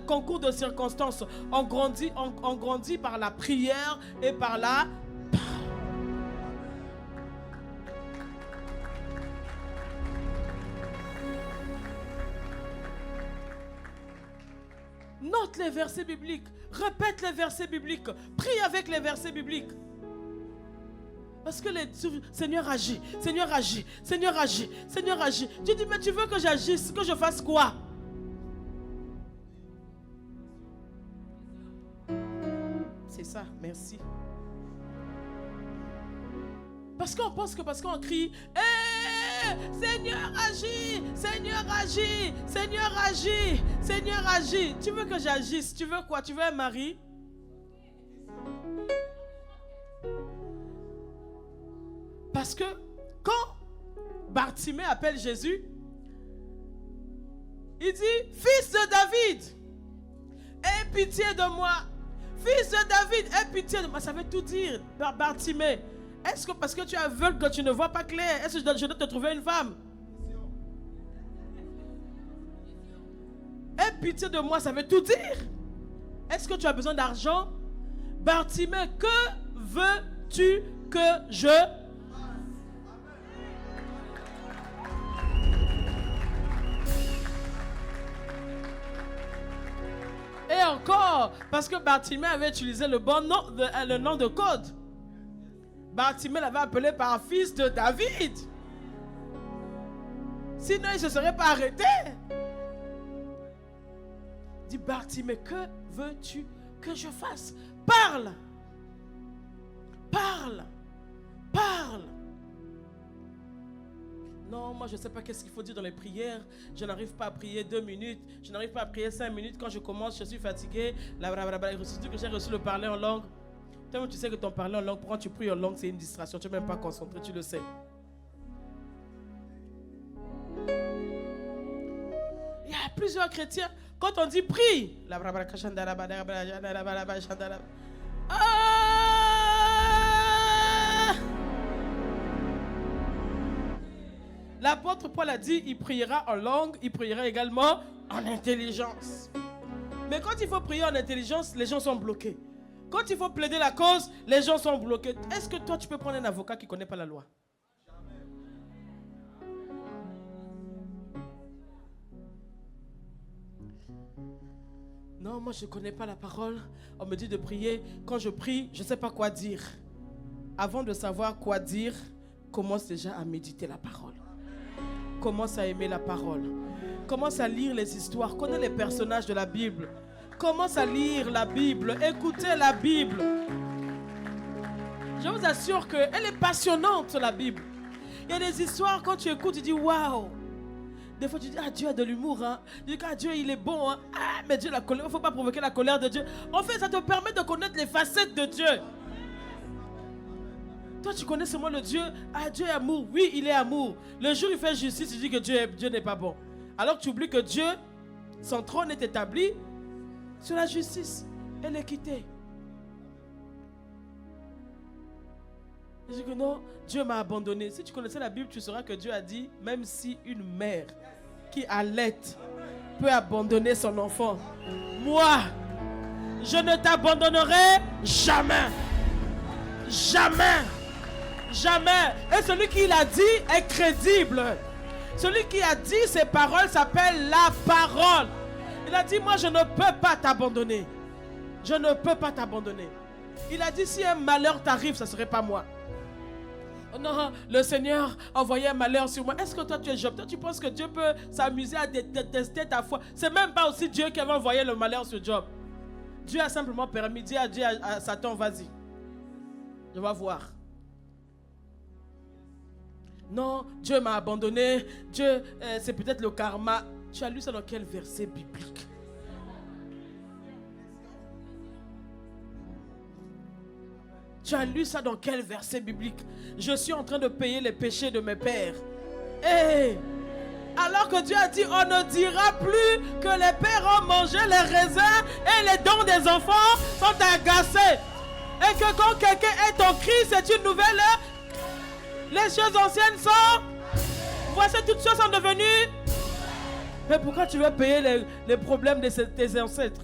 concours de circonstances. On grandit par la prière et par la parole. Note les versets bibliques. Répète les versets bibliques. Prie avec les versets bibliques. Parce que Seigneur agit, Seigneur agit, Seigneur agit, Seigneur agit. Tu dis, mais tu veux que j'agisse, que je fasse quoi? C'est ça, merci. Parce qu'on pense que parce qu'on crie, Seigneur agit, Seigneur agit, Seigneur agit, Seigneur agit. Tu veux que j'agisse? Tu veux quoi? Tu veux un mari? Parce que quand Bartimée appelle Jésus, il dit, fils de David, aie pitié de moi. Fils de David, aie pitié de moi. Ça veut tout dire, Bartimée. Est-ce que parce que tu es aveugle que tu ne vois pas clair, est-ce que je dois te trouver une femme? Aie pitié de moi, ça veut tout dire. Est-ce que tu as besoin d'argent? Bartimée, que veux-tu que je... Et encore, parce que Bartimée avait utilisé le bon nom, le nom de code. Bartimée l'avait appelé par fils de David. Sinon, il ne se serait pas arrêté. Dis, Bartimée, que veux-tu que je fasse? Parle. Parle. Parle. Non, moi je ne sais pas qu'est-ce qu'il faut dire dans les prières. Je n'arrive pas à prier 2 minutes. Je n'arrive pas à prier 5 minutes. Quand je commence, je suis fatigué. Surtout que j'ai reçu le parler en langue. Toi, tu sais que ton parler en langue, pourquoi tu pries en langue, c'est une distraction. Tu n'es même pas concentré, tu le sais. Il y a plusieurs chrétiens. Quand on dit prie, l'apôtre Paul a dit, il priera en langue, il priera également en intelligence. Mais quand il faut prier en intelligence, les gens sont bloqués. Quand il faut plaider la cause, les gens sont bloqués. Est-ce que toi, tu peux prendre un avocat qui ne connaît pas la loi? Non, moi, je ne connais pas la parole. On me dit de prier. Quand je prie, je ne sais pas quoi dire. Avant de savoir quoi dire, commence déjà à méditer la parole. Commence à aimer la parole. Commence à lire les histoires. Connais les personnages de la Bible. Commence à lire la Bible. Écoutez la Bible. Je vous assure qu'elle est passionnante, la Bible. Il y a des histoires, quand tu écoutes, tu dis waouh. Des fois, tu dis, ah, Dieu a de l'humour. Hein. Tu dis, ah, Dieu, il est bon. Hein. Ah, mais Dieu, la colère, il ne faut pas provoquer la colère de Dieu. En fait, ça te permet de connaître les facettes de Dieu. Toi, tu connais seulement le Dieu. Ah, Dieu est amour. Oui, il est amour. Le jour où il fait justice, tu dis que Dieu n'est pas bon. Alors que tu oublies que Dieu, son trône est établi sur la justice et l'équité. Je dis que non, Dieu m'a abandonné. Si tu connaissais la Bible, tu sauras que Dieu a dit, même si une mère qui allaite peut abandonner son enfant, moi, je ne t'abandonnerai jamais. Jamais. Jamais. Et celui qui l'a dit est crédible. Celui qui a dit ces paroles s'appelle la parole. Il a dit, moi je ne peux pas t'abandonner. Je ne peux pas t'abandonner. Il a dit, si un malheur t'arrive, ce ne serait pas moi. Oh non, le Seigneur a envoyé un malheur sur moi. Est-ce que toi tu es Job? Toi tu penses que Dieu peut s'amuser à tester ta foi? C'est même pas aussi Dieu qui avait envoyé le malheur sur Job. Dieu a simplement permis. Dis à Dieu, à Satan, vas-y. Je vais voir. Non, Dieu m'a abandonné. Dieu, c'est peut-être le karma. Tu as lu ça dans quel verset biblique? Tu as lu ça dans quel verset biblique? Je suis en train de payer les péchés de mes pères. Hey! Alors que Dieu a dit, on ne dira plus que les pères ont mangé les raisins et les dons des enfants sont agacés. Et que quand quelqu'un est en crise, c'est une nouvelle. Les choses anciennes sont. Voici, toutes choses sont devenues. Mais pourquoi tu veux payer les problèmes de tes ancêtres?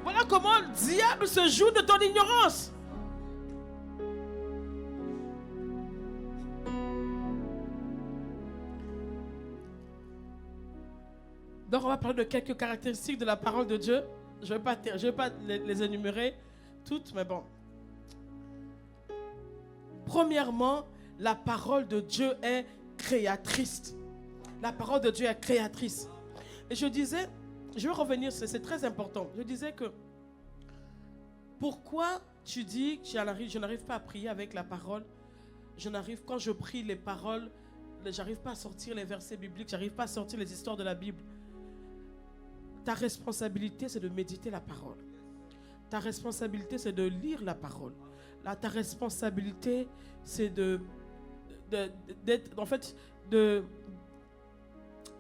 Voilà comment le diable se joue de ton ignorance. Donc on va parler de quelques caractéristiques de la parole de Dieu. Je ne vais pas les énumérer toutes, mais bon. Premièrement, la parole de Dieu est créatrice. La parole de Dieu est créatrice. Et je disais, je vais revenir, c'est très important. Je disais que, pourquoi tu dis que je n'arrive pas à prier avec la parole? Quand je prie les paroles, j'arrive pas à sortir les versets bibliques, j'arrive pas à sortir les histoires de la Bible. Ta responsabilité, c'est de méditer la parole. Ta responsabilité, c'est de lire la parole. Ta responsabilité, c'est de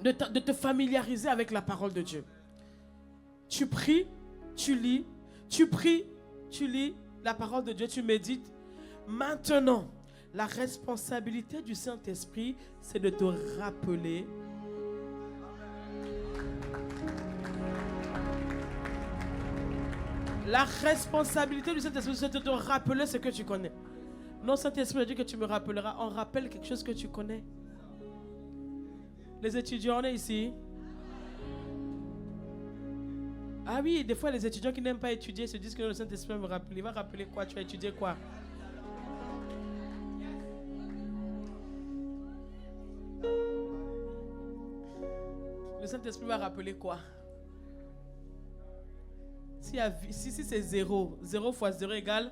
te familiariser avec la parole de Dieu. Tu pries, tu lis, tu pries, tu lis la parole de Dieu, tu médites. Maintenant, la responsabilité du Saint-Esprit, c'est de te rappeler. La responsabilité du Saint-Esprit, c'est de te rappeler ce que tu connais. Non, Saint-Esprit a dit que tu me rappelleras. On rappelle quelque chose que tu connais. Les étudiants, on est ici. Ah oui, des fois, les étudiants qui n'aiment pas étudier se disent que le Saint-Esprit va me rappeler. Il va rappeler quoi? Tu as étudié quoi? Le Saint-Esprit va rappeler quoi? Si c'est 0, 0 fois 0 égale,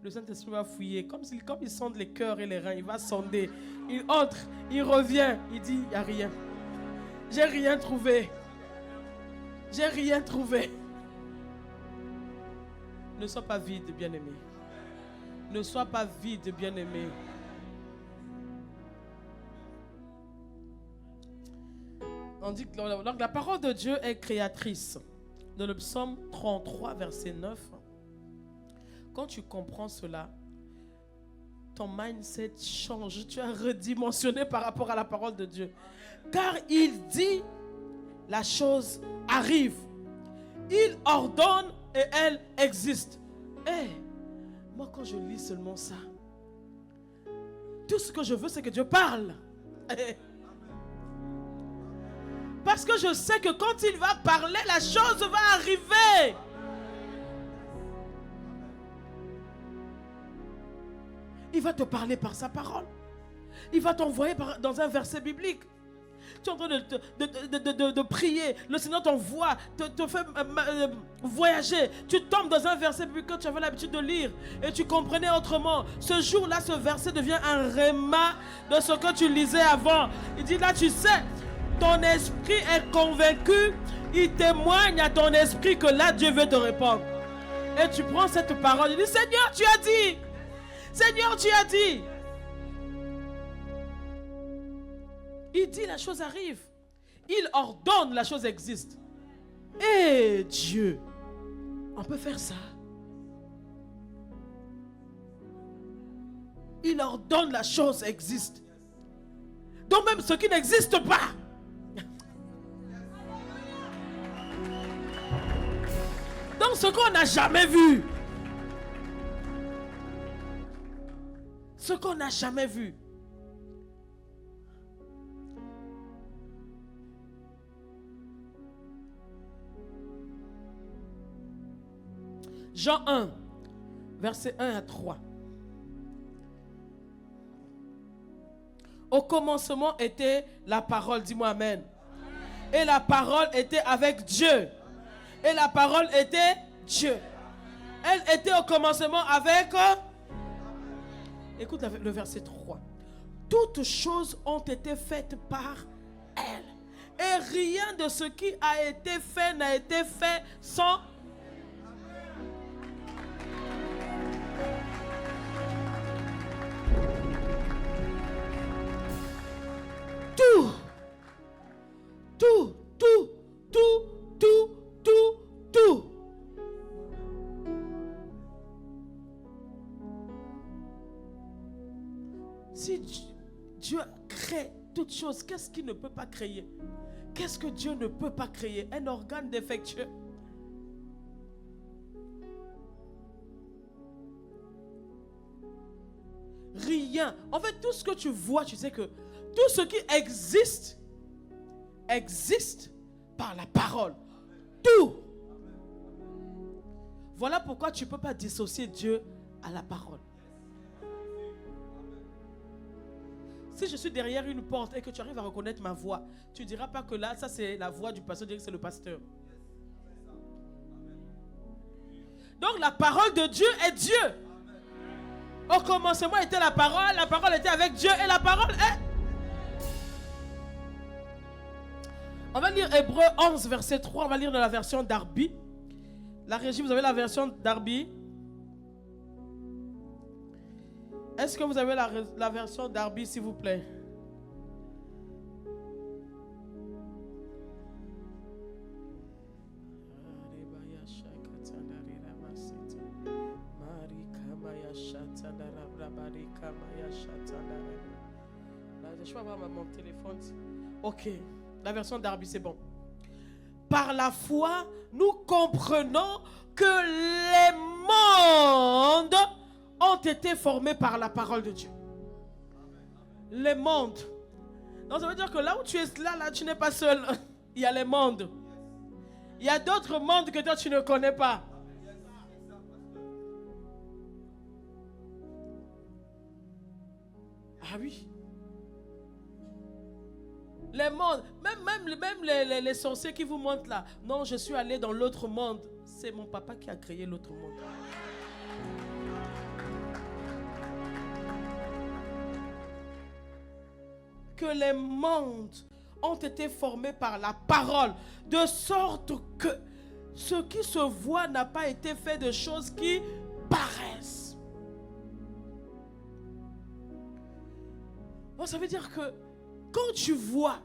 le Saint-Esprit va fouiller. Comme il sonde les cœurs et les reins, il va sonder. Il entre, il revient, il dit, il n'y a rien. J'ai rien trouvé. J'ai rien trouvé. Ne sois pas vide, bien-aimé. Ne sois pas vide, bien-aimé. On dit que donc, la parole de Dieu est créatrice. Dans le psaume 33, verset 9, quand tu comprends cela, ton mindset change. Tu es redimensionné par rapport à la parole de Dieu. Car il dit, la chose arrive. Il ordonne et elle existe. Moi, quand je lis seulement ça, tout ce que je veux, c'est que Dieu parle. Parce que je sais que quand il va parler, la chose va arriver. Il va te parler par sa parole. Il va t'envoyer dans un verset biblique. Tu es en train de prier. Le Seigneur t'envoie, te fait voyager. Tu tombes dans un verset biblique que tu avais l'habitude de lire. Et tu comprenais autrement. Ce jour-là, ce verset devient un réma de ce que tu lisais avant. Il dit là, tu sais. Ton esprit est convaincu, il témoigne à ton esprit que là Dieu veut te répondre. Et tu prends cette parole, il dit Seigneur tu as dit, Seigneur tu as dit. Il dit la chose arrive, il ordonne, la chose existe. Et Dieu, on peut faire ça. Il ordonne, la chose existe. Donc même ce qui n'existe pas. Donc ce qu'on n'a jamais vu. Ce qu'on n'a jamais vu. Jean 1, verset 1 à 3. Au commencement était la parole, dis-moi amen. Et la parole était avec Dieu. Et la parole était Dieu. Elle était au commencement avec... Écoute le verset 3. Toutes choses ont été faites par elle. Et rien de ce qui a été fait n'a été fait sans... Tout. Si Dieu crée toutes choses, qu'est-ce qu'il ne peut pas créer? Qu'est-ce que Dieu ne peut pas créer? Un organe défectueux. Rien. En fait, tout ce que tu vois, tu sais que tout ce qui existe, existe par la parole. Tout. Voilà pourquoi tu ne peux pas dissocier Dieu à la parole. Si je suis derrière une porte et que tu arrives à reconnaître ma voix, tu ne diras pas que là, ça c'est la voix du pasteur, tu diras que c'est le pasteur. Donc la parole de Dieu est Dieu. Au commencement était la parole était avec Dieu et la parole est... On va lire Hébreux 11, verset 3, on va lire dans la version Darby. La régie, vous avez la version Darby? Est-ce que vous avez la version Darby, s'il vous plaît? Je vais avoir mon téléphone. Ok, la version Darby, c'est bon. Par la foi, nous comprenons que les mondes ont été formés par la parole de Dieu. Les mondes. Donc ça veut dire que là où tu es là, tu n'es pas seul. Il y a les mondes. Il y a d'autres mondes que toi tu ne connais pas. Ah oui. Les mondes, même les sorciers qui vous montrent là. Non, je suis allé dans l'autre monde. C'est mon papa qui a créé l'autre monde. Que les mondes ont été formés par la parole, de sorte que ce qui se voit n'a pas été fait de choses qui paraissent. Bon, ça veut dire que quand tu vois,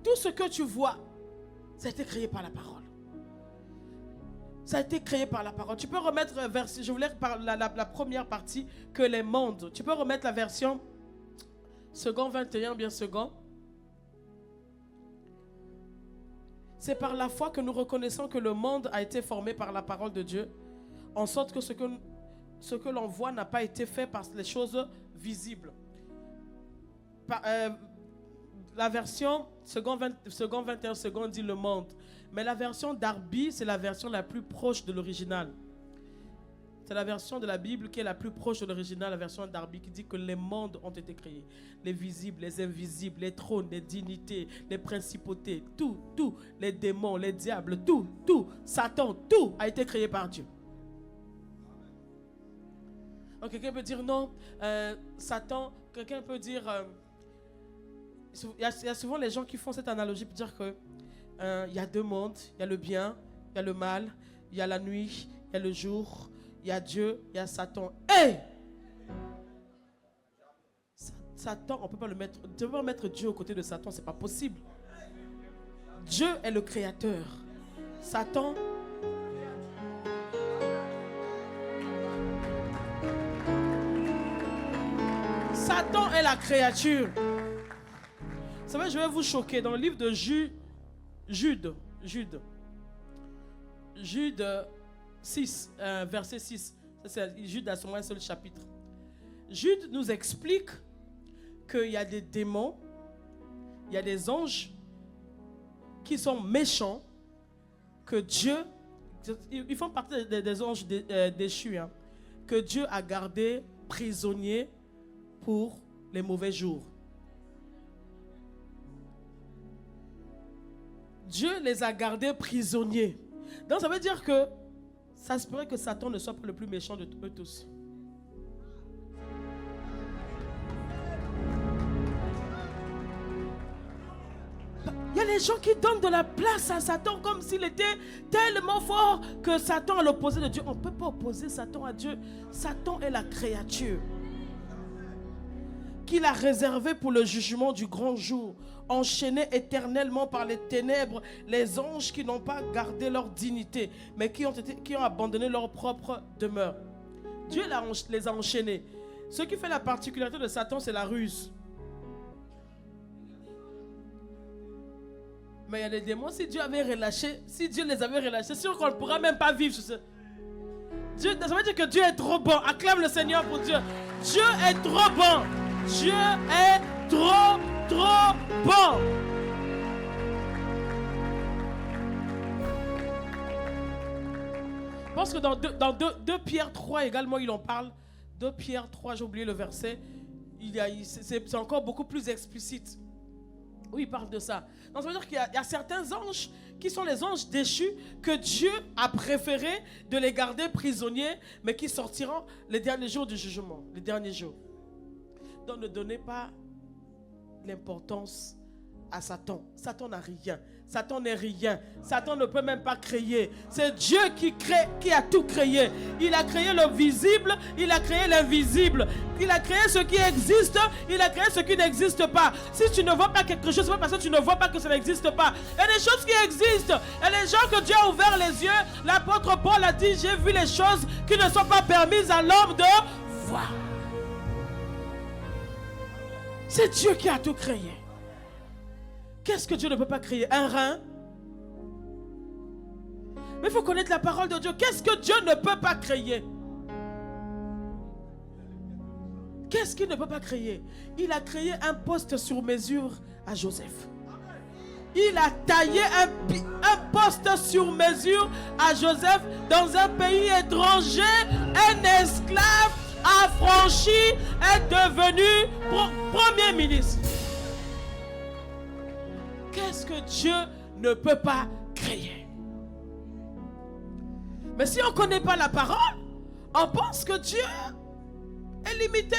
tout ce que tu vois, ça a été créé par la parole. Ça a été créé par la parole. Tu peux remettre, je voulais la première partie, que les mondes. Tu peux remettre la version second 21, bien second. C'est par la foi que nous reconnaissons que le monde a été formé par la parole de Dieu, en sorte que ce que l'on voit n'a pas été fait par les choses visibles. La version second 21 secondes dit le monde. Mais la version Darby, c'est la version la plus proche de l'original. C'est la version de la Bible qui est la plus proche de l'original, la version Darby, qui dit que les mondes ont été créés. Les visibles, les invisibles, les trônes, les dignités, les principautés, tout, les démons, les diables, tout, Satan, tout a été créé par Dieu. Donc quelqu'un peut dire non, Satan, quelqu'un peut dire... il y a souvent les gens qui font cette analogie pour dire que il y a deux mondes, il y a le bien, il y a le mal, il y a la nuit, il y a le jour, il y a Dieu, il y a Satan. Hey! Satan, on ne peut pas le mettre. Tu ne peux pas mettre Dieu aux côtés de Satan, c'est pas possible. Dieu est le créateur. Satan... Satan est la créature. Vous savez, je vais vous choquer. Dans le livre de Jude 6, verset 6. Jude a seulement un seul chapitre. Jude nous explique qu'il y a des démons, il y a des anges qui sont méchants, que Dieu, ils font partie des anges déchus, hein, que Dieu a gardés prisonniers pour les mauvais jours. Dieu les a gardés prisonniers. Donc ça veut dire que ça se pourrait que Satan ne soit pas le plus méchant de eux tous. Il y a les gens qui donnent de la place à Satan comme s'il était tellement fort que Satan à l'opposé de Dieu. On ne peut pas opposer Satan à Dieu. Satan est la créature qu'il a réservée pour le jugement du grand jour, enchaînés éternellement par les ténèbres, les anges qui n'ont pas gardé leur dignité, mais qui ont abandonné leur propre demeure. Dieu les a enchaînés. Ce qui fait la particularité de Satan, c'est la ruse. Mais il y a des démons, si Dieu les avait relâchés, sûr qu'on ne pourra même pas vivre sur ce... Dieu, ça veut dire que Dieu est trop bon. Acclame le Seigneur pour Dieu. Dieu est trop bon. Dieu est trop bon. Je pense que dans 2 Pierre 3 également, il en parle. 2 Pierre 3, j'ai oublié le verset. C'est encore beaucoup plus explicite. Oui, il parle de ça. Donc ça veut dire qu'il y a certains anges qui sont les anges déchus que Dieu a préféré de les garder prisonniers, mais qui sortiront les derniers jours du jugement, les derniers jours. Donc ne donnez pas l'importance à Satan. Satan n'a rien. Satan n'est rien. Satan ne peut même pas créer. C'est Dieu qui a tout créé. Il a créé le visible, il a créé l'invisible. Il a créé ce qui existe, il a créé ce qui n'existe pas. Si tu ne vois pas quelque chose, c'est pas parce que tu ne vois pas que ça n'existe pas. Il y a des choses qui existent. Il y a des gens que Dieu a ouvert les yeux. L'apôtre Paul a dit, j'ai vu les choses qui ne sont pas permises à l'homme de voir. C'est Dieu qui a tout créé. Qu'est-ce que Dieu ne peut pas créer? Un rein? Mais il faut connaître la parole de Dieu. Qu'est-ce que Dieu ne peut pas créer? Qu'est-ce qu'il ne peut pas créer? Il a créé un poste sur mesure à Joseph. Il a taillé un poste sur mesure à Joseph dans un pays étranger. Un esclave affranchi est devenu premier ministre. Qu'est-ce que Dieu ne peut pas créer? Mais si on ne connaît pas la parole, on pense que Dieu est limité.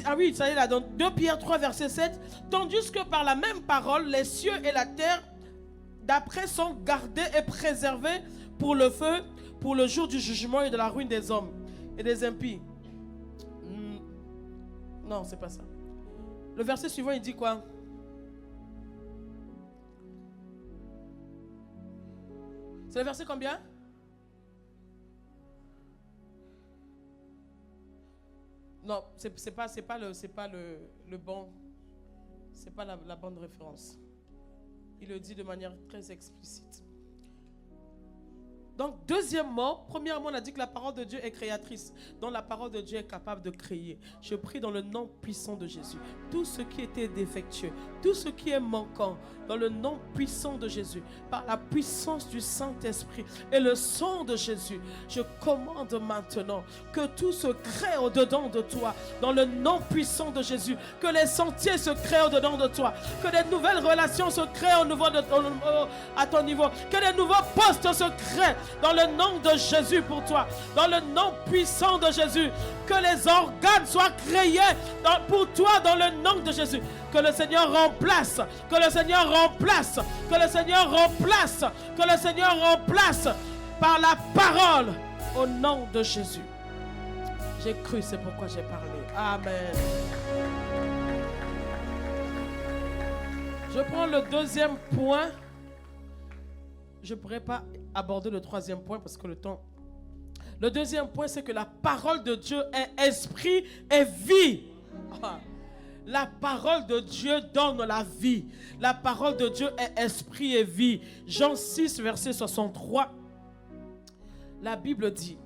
Ah oui, ça y est là, dans 2 Pierre 3, verset 7. Tandis que par la même parole, les cieux et la terre, d'après, sont gardés et préservés pour le feu, pour le jour du jugement et de la ruine des hommes et des impies. Non, c'est pas ça. Le verset suivant, il dit quoi? C'est le verset combien? Non, c'est pas le bon. C'est pas la bonne référence. Il le dit de manière très explicite. Donc, deuxièmement, premièrement, on a dit que la parole de Dieu est créatrice. Donc, la parole de Dieu est capable de créer. Je prie dans le nom puissant de Jésus. Tout ce qui était défectueux, tout ce qui est manquant, dans le nom puissant de Jésus, par la puissance du Saint-Esprit et le sang de Jésus, je commande maintenant que tout se crée au-dedans de toi, dans le nom puissant de Jésus, que les sentiers se créent au-dedans de toi, que des nouvelles relations se créent à ton niveau, que des nouveaux postes se créent dans le nom de Jésus pour toi, dans le nom puissant de Jésus, que les organes soient créés pour toi dans le nom de Jésus. Que le Seigneur remplace, que le Seigneur remplace, que le Seigneur remplace, que le Seigneur remplace par la parole au nom de Jésus. J'ai cru, c'est pourquoi j'ai parlé. Amen. Je prends le deuxième point. Je ne pourrais pas aborder le troisième point parce que le temps... Le deuxième point, c'est que la parole de Dieu est esprit et vie. La parole de Dieu donne la vie. La parole de Dieu est esprit et vie. Jean 6, verset 63. La Bible dit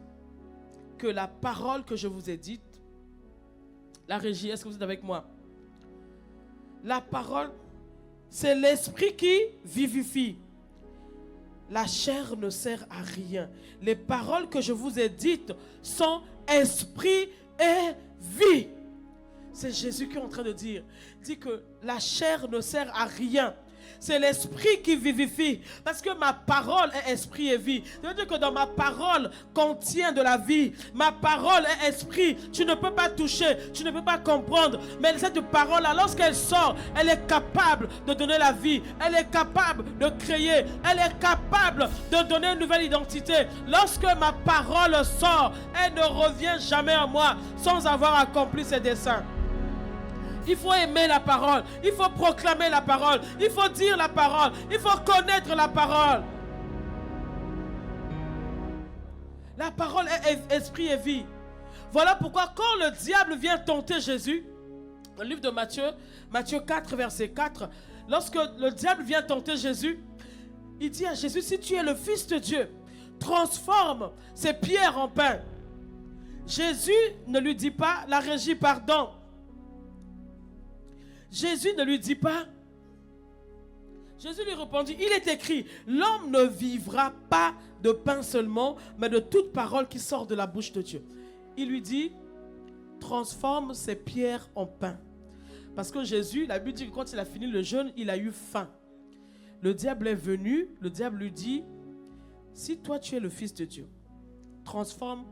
que la parole que je vous ai dite, la régie, est-ce que vous êtes avec moi? La parole, c'est l'esprit qui vivifie. La chair ne sert à rien. Les paroles que je vous ai dites sont esprit et vie. C'est Jésus qui est en train de dire. Il dit que la chair ne sert à rien. C'est l'esprit qui vivifie. Parce que ma parole est esprit et vie. Ça veut dire que dans ma parole contient de la vie. Ma parole est esprit. Tu ne peux pas toucher. Tu ne peux pas comprendre. Mais cette parole-là, lorsqu'elle sort, elle est capable de donner la vie. Elle est capable de créer. Elle est capable de donner une nouvelle identité. Lorsque ma parole sort, elle ne revient jamais à moi sans avoir accompli ses desseins. Il faut aimer la parole. Il faut proclamer la parole. Il faut dire la parole. Il faut connaître la parole. La parole est esprit et vie. Voilà pourquoi quand le diable vient tenter Jésus, dans le livre de Matthieu 4, verset 4, lorsque le diable vient tenter Jésus, il dit à Jésus, si tu es le Fils de Dieu, transforme ces pierres en pain. Jésus ne lui dit pas, la régie, pardon. Jésus ne lui dit pas. Jésus lui répondit, il est écrit, l'homme ne vivra pas de pain seulement, mais de toute parole qui sort de la bouche de Dieu. Il lui dit, transforme ces pierres en pain. Parce que Jésus, la Bible dit que quand il a fini le jeûne, il a eu faim. Le diable est venu, le diable lui dit, si toi tu es le Fils de Dieu, transforme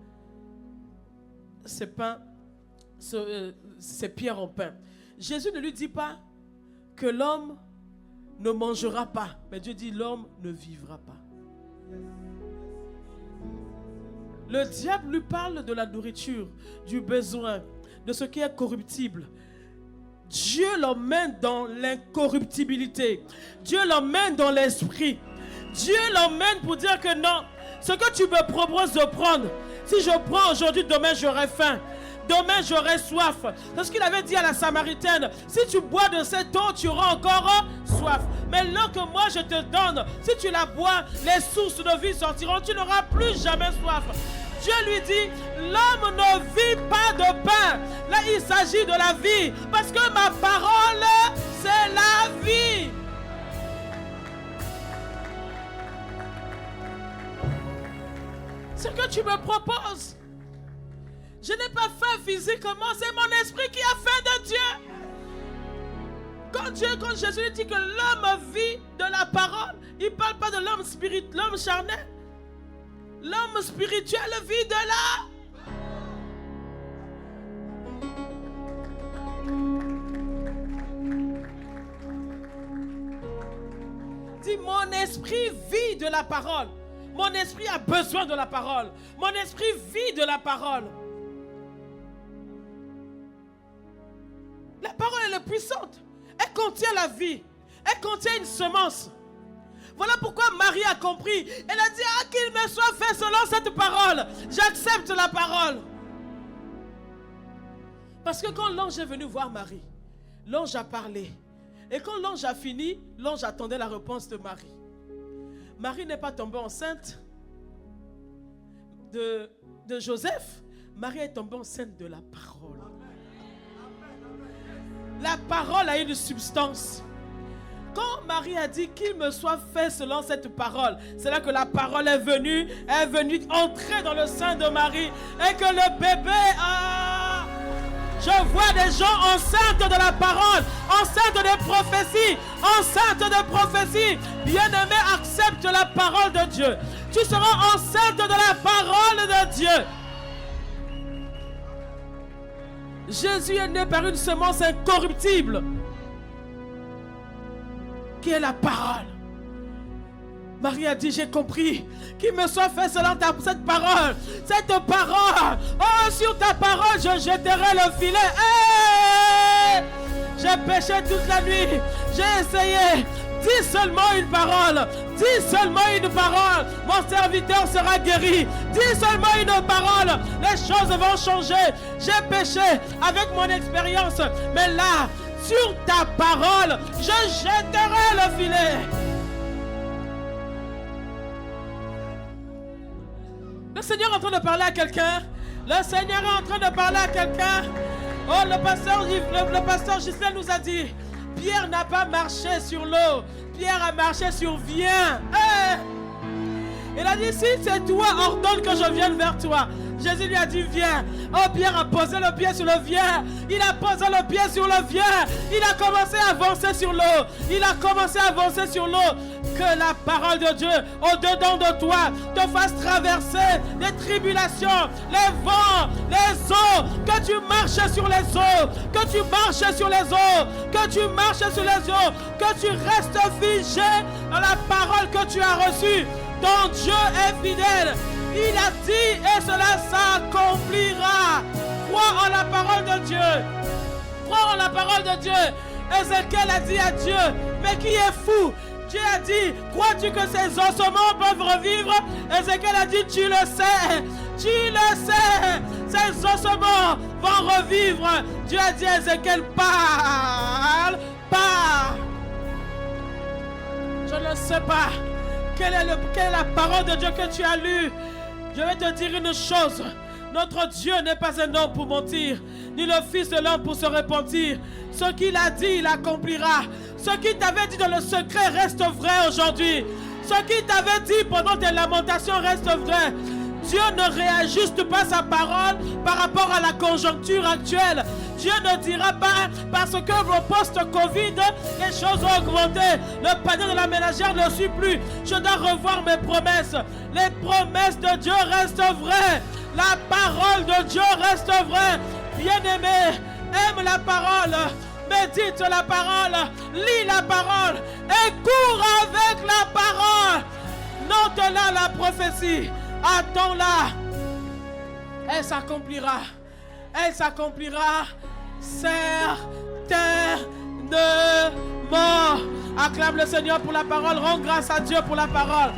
ces pains, ces pierres en pain. Jésus ne lui dit pas que l'homme ne mangera pas, mais Dieu dit l'homme ne vivra pas. Le diable lui parle de la nourriture, du besoin, de ce qui est corruptible. Dieu l'emmène dans l'incorruptibilité. Dieu l'emmène dans l'esprit. Dieu l'emmène pour dire que non, ce que tu me proposes de prendre, si je prends aujourd'hui, demain j'aurai faim. Demain j'aurai soif. C'est ce qu'il avait dit à la Samaritaine. Si tu bois de cette eau, tu auras encore soif. Mais l'eau que moi je te donne, si tu la bois, les sources de vie sortiront. Tu n'auras plus jamais soif. Dieu lui dit, l'homme ne vit pas de pain. Là il s'agit de la vie. Parce que ma parole, c'est la vie. Ce que tu me proposes, je n'ai pas faim physiquement, c'est mon esprit qui a faim de Dieu. Quand Jésus dit que l'homme vit de la parole, il ne parle pas de l'homme spirituel, l'homme charnel. L'homme spirituel vit de la... Dis, mon esprit vit de la parole. Mon esprit a besoin de la parole. Mon esprit vit de la parole. La parole elle est puissante. Elle contient la vie. Elle contient une semence. Voilà pourquoi Marie a compris. Elle a dit, ah, qu'il me soit fait selon cette parole. J'accepte la parole. Parce que quand l'ange est venu voir Marie, l'ange a parlé. Et quand l'ange a fini, l'ange attendait la réponse de Marie. Marie n'est pas tombée enceinte de Joseph. Marie est tombée enceinte de la parole. La parole a une substance. Quand Marie a dit qu'il me soit fait selon cette parole, c'est là que la parole est venue entrer dans le sein de Marie et que le bébé a... Je vois des gens enceintes de la parole, enceintes de prophéties, enceintes de prophéties. Bien-aimé, accepte la parole de Dieu. Tu seras enceinte de la parole de Dieu. Jésus est né par une semence incorruptible, qui est la parole. Marie a dit, j'ai compris, qu'il me soit fait selon cette parole. Cette parole, oh, sur ta parole, je jetterai le filet. Hey! J'ai péché toute la nuit, j'ai essayé. Dis seulement une parole, dis seulement une parole, mon serviteur sera guéri. Dis seulement une parole, les choses vont changer. J'ai péché avec mon expérience, mais là, sur ta parole, je jetterai le filet. Le Seigneur est en train de parler à quelqu'un. Le Seigneur est en train de parler à quelqu'un. Oh, le pasteur Gislain nous a dit, Pierre n'a pas marché sur l'eau. Pierre a marché sur viens. Hey! Il a dit, si c'est toi, ordonne que je vienne vers toi. Jésus lui a dit viens. Oh, Pierre a posé le pied sur le vieux. Il a posé le pied sur le vieux. Il a commencé à avancer sur l'eau. Il a commencé à avancer sur l'eau. Que la parole de Dieu au-dedans de toi te fasse traverser les tribulations, les vents, les eaux. Que tu marches sur les eaux. Que tu marches sur les eaux. Que tu marches sur les eaux. Que tu restes figé dans la parole que tu as reçue. Ton Dieu est fidèle. Il a dit et cela s'accomplira. Crois en la parole de Dieu. Crois en la parole de Dieu. Ézéchiel a dit à Dieu, mais qui est fou? Dieu a dit, crois-tu que ces ossements peuvent revivre? Ézéchiel a dit, tu le sais. Tu le sais. Ces ossements vont revivre. Dieu a dit à Ézéchiel, parle. Je ne sais pas. Quelle est la parole de Dieu que tu as lue? Je vais te dire une chose. Notre Dieu n'est pas un homme pour mentir, ni le fils de l'homme pour se repentir. Ce qu'il a dit, il accomplira. Ce qu'il t'avait dit dans le secret reste vrai aujourd'hui. Ce qu'il t'avait dit pendant tes lamentations reste vrai. Dieu ne réajuste pas sa parole par rapport à la conjoncture actuelle. Dieu ne dira pas parce que au post-Covid, les choses ont augmenté. Le panier de la ménagère ne suit plus. Je dois revoir mes promesses. Les promesses de Dieu restent vraies. La parole de Dieu reste vraie. Bien-aimé, aime la parole. Médite la parole. Lis la parole. Et cours avec la parole. Note-la la prophétie. Attends-la. Elle s'accomplira. Elle s'accomplira certainement. Acclame le Seigneur pour la parole. Rends grâce à Dieu pour la parole.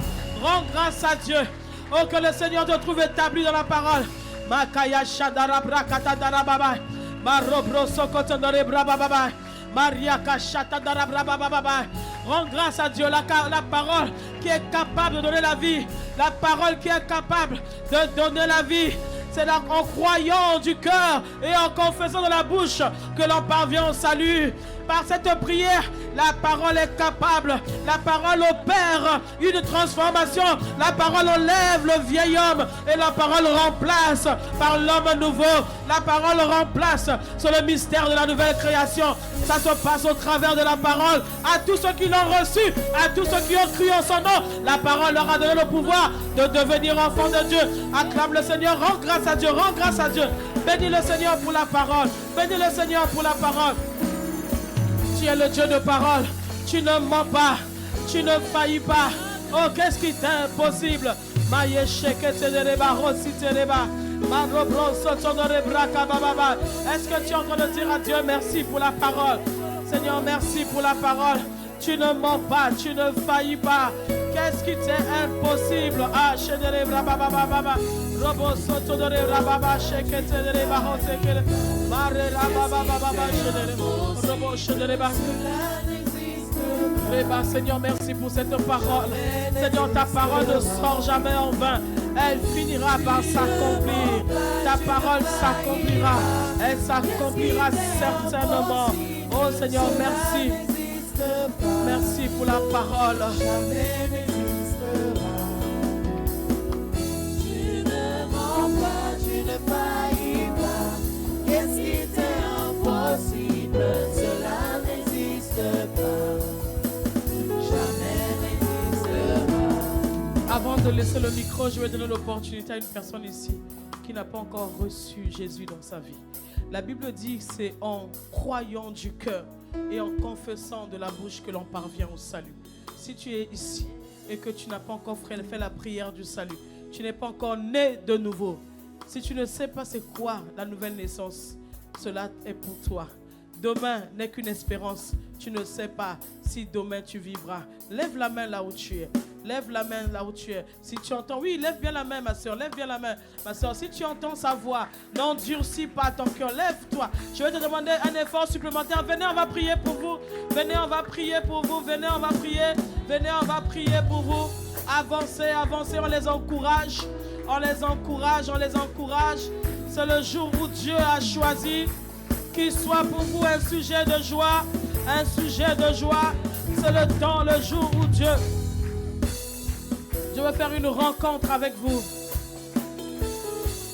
Rends grâce à Dieu. Oh, que le Seigneur te trouve établi dans la parole. Makaya Shadara Brakata Darababa. Marobro Sokotondore Brababa. Maria Kashata Darababa. Rends grâce à Dieu. La parole qui est capable de donner la vie. La parole qui est capable de donner la vie. C'est en croyant du cœur et en confessant de la bouche que l'on parvient au salut. Par cette prière, la parole est capable. La parole opère une transformation. La parole enlève le vieil homme et la parole remplace par l'homme nouveau. La parole remplace sur le mystère de la nouvelle création. Ça se passe au travers de la parole. À tous ceux qui l'ont reçu, à tous ceux qui ont cru en son nom, la parole leur a donné le pouvoir de devenir enfants de Dieu. Acclame le Seigneur, rends grâce à Dieu, rends grâce à Dieu. Bénis le Seigneur pour la parole. Bénis le Seigneur pour la parole. Tu es le Dieu de parole. Tu ne mens pas. Tu ne faillis pas. Oh, qu'est-ce qui t'est impossible? Est-ce que tu es en train de dire à Dieu merci pour la parole? Seigneur, merci pour la parole. Tu ne mens pas. Tu ne faillis pas. Qu'est-ce qui t'est impossible? Ah, Robo soto de rababa shekete de baho sekele mare rababa baba shedere robo shedere ba. Seigneur, merci pour cette parole. Seigneur, ta parole ne sort jamais en vain. Elle finira par s'accomplir. Ta parole s'accomplira. Elle s'accomplira certainement. Oh Seigneur, merci. Merci pour la parole.
Tu ne faillis pas. Qu'est-ce qui était impossible? Cela n'existe pas. Jamais n'existera.
Avant de laisser le micro, je vais donner l'opportunité à une personne ici qui n'a pas encore reçu Jésus dans sa vie. La Bible dit que c'est en croyant du cœur et en confessant de la bouche que l'on parvient au salut. Si tu es ici et que tu n'as pas encore fait la prière du salut, tu n'es pas encore né de nouveau. Si tu ne sais pas c'est quoi la nouvelle naissance, cela est pour toi. Demain n'est qu'une espérance. Tu ne sais pas si demain tu vivras. Lève la main là où tu es. Lève la main là où tu es. Si tu entends, oui, lève bien la main, ma soeur. Lève bien la main, ma soeur. Si tu entends sa voix, n'endurcis pas ton cœur. Lève-toi. Je vais te demander un effort supplémentaire. Venez, on va prier pour vous. Venez, on va prier pour vous. Venez, on va prier. Venez, on va prier pour vous. Avancez, avancez. On les encourage. On les encourage, on les encourage. C'est le jour où Dieu a choisi qu'il soit pour vous un sujet de joie. Un sujet de joie. C'est le temps, le jour où Dieu... Je veux faire une rencontre avec vous.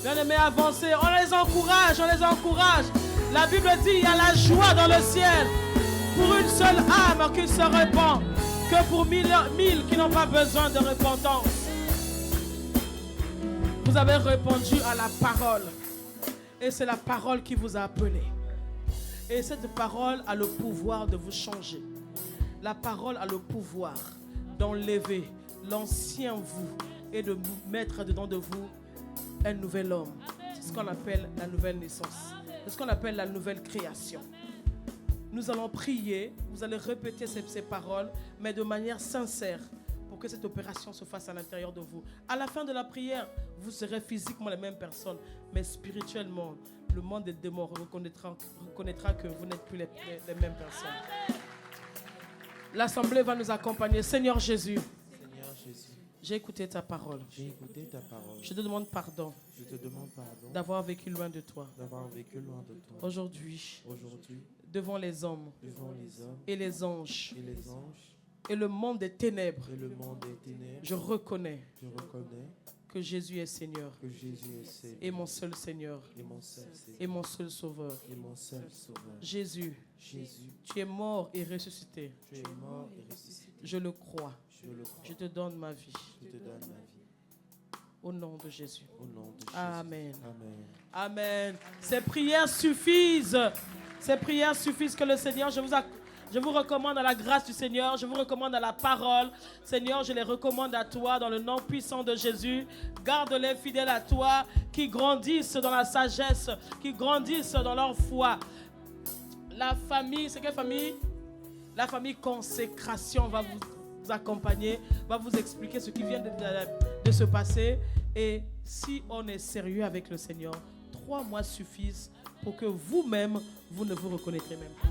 Bien-aimés, avancez. On les encourage, on les encourage. La Bible dit il y a la joie dans le ciel pour une seule âme qui se répand que pour mille qui n'ont pas besoin de repentance. Vous avez répondu à la parole. Et c'est la parole qui vous a appelé. Et cette parole a le pouvoir de vous changer. La parole a le pouvoir d'enlever l'ancien vous et de mettre dedans de vous un nouvel homme. C'est ce qu'on appelle la nouvelle naissance. C'est ce qu'on appelle la nouvelle création. Nous allons prier, vous allez répéter ces paroles, mais de manière sincère, pour que cette opération se fasse à l'intérieur de vous. À la fin de la prière, vous serez physiquement les mêmes personnes, mais spirituellement, le monde des démons reconnaîtra que vous n'êtes plus les mêmes personnes. L'Assemblée va nous accompagner. Seigneur Jésus, j'ai écouté ta parole. Je te demande pardon. D'avoir vécu loin de toi. Aujourd'hui, devant les hommes et les anges et le monde des ténèbres, je reconnais que Jésus est Seigneur et mon seul Seigneur et mon seul Sauveur. Jésus, tu es mort et ressuscité. Je le crois. Je te donne ma vie. Au nom de Jésus. Amen. Amen. Ces prières suffisent. Ces prières suffisent que le Seigneur, je vous recommande à la grâce du Seigneur, je vous recommande à la parole. Seigneur, je les recommande à toi dans le nom puissant de Jésus. Garde-les fidèles à toi, qui grandissent dans la sagesse, qui grandissent dans leur foi. La famille, c'est quelle famille? La famille consécration va vous accompagner, va vous expliquer ce qui vient de se passer. Et si on est sérieux avec le Seigneur, 3 mois suffisent pour que vous-même, vous ne vous reconnaîtrez même pas.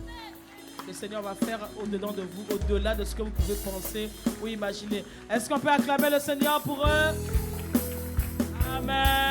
Le Seigneur va faire au-dedans de vous, au-delà de ce que vous pouvez penser ou imaginer. Est-ce qu'on peut acclamer le Seigneur pour eux? Amen.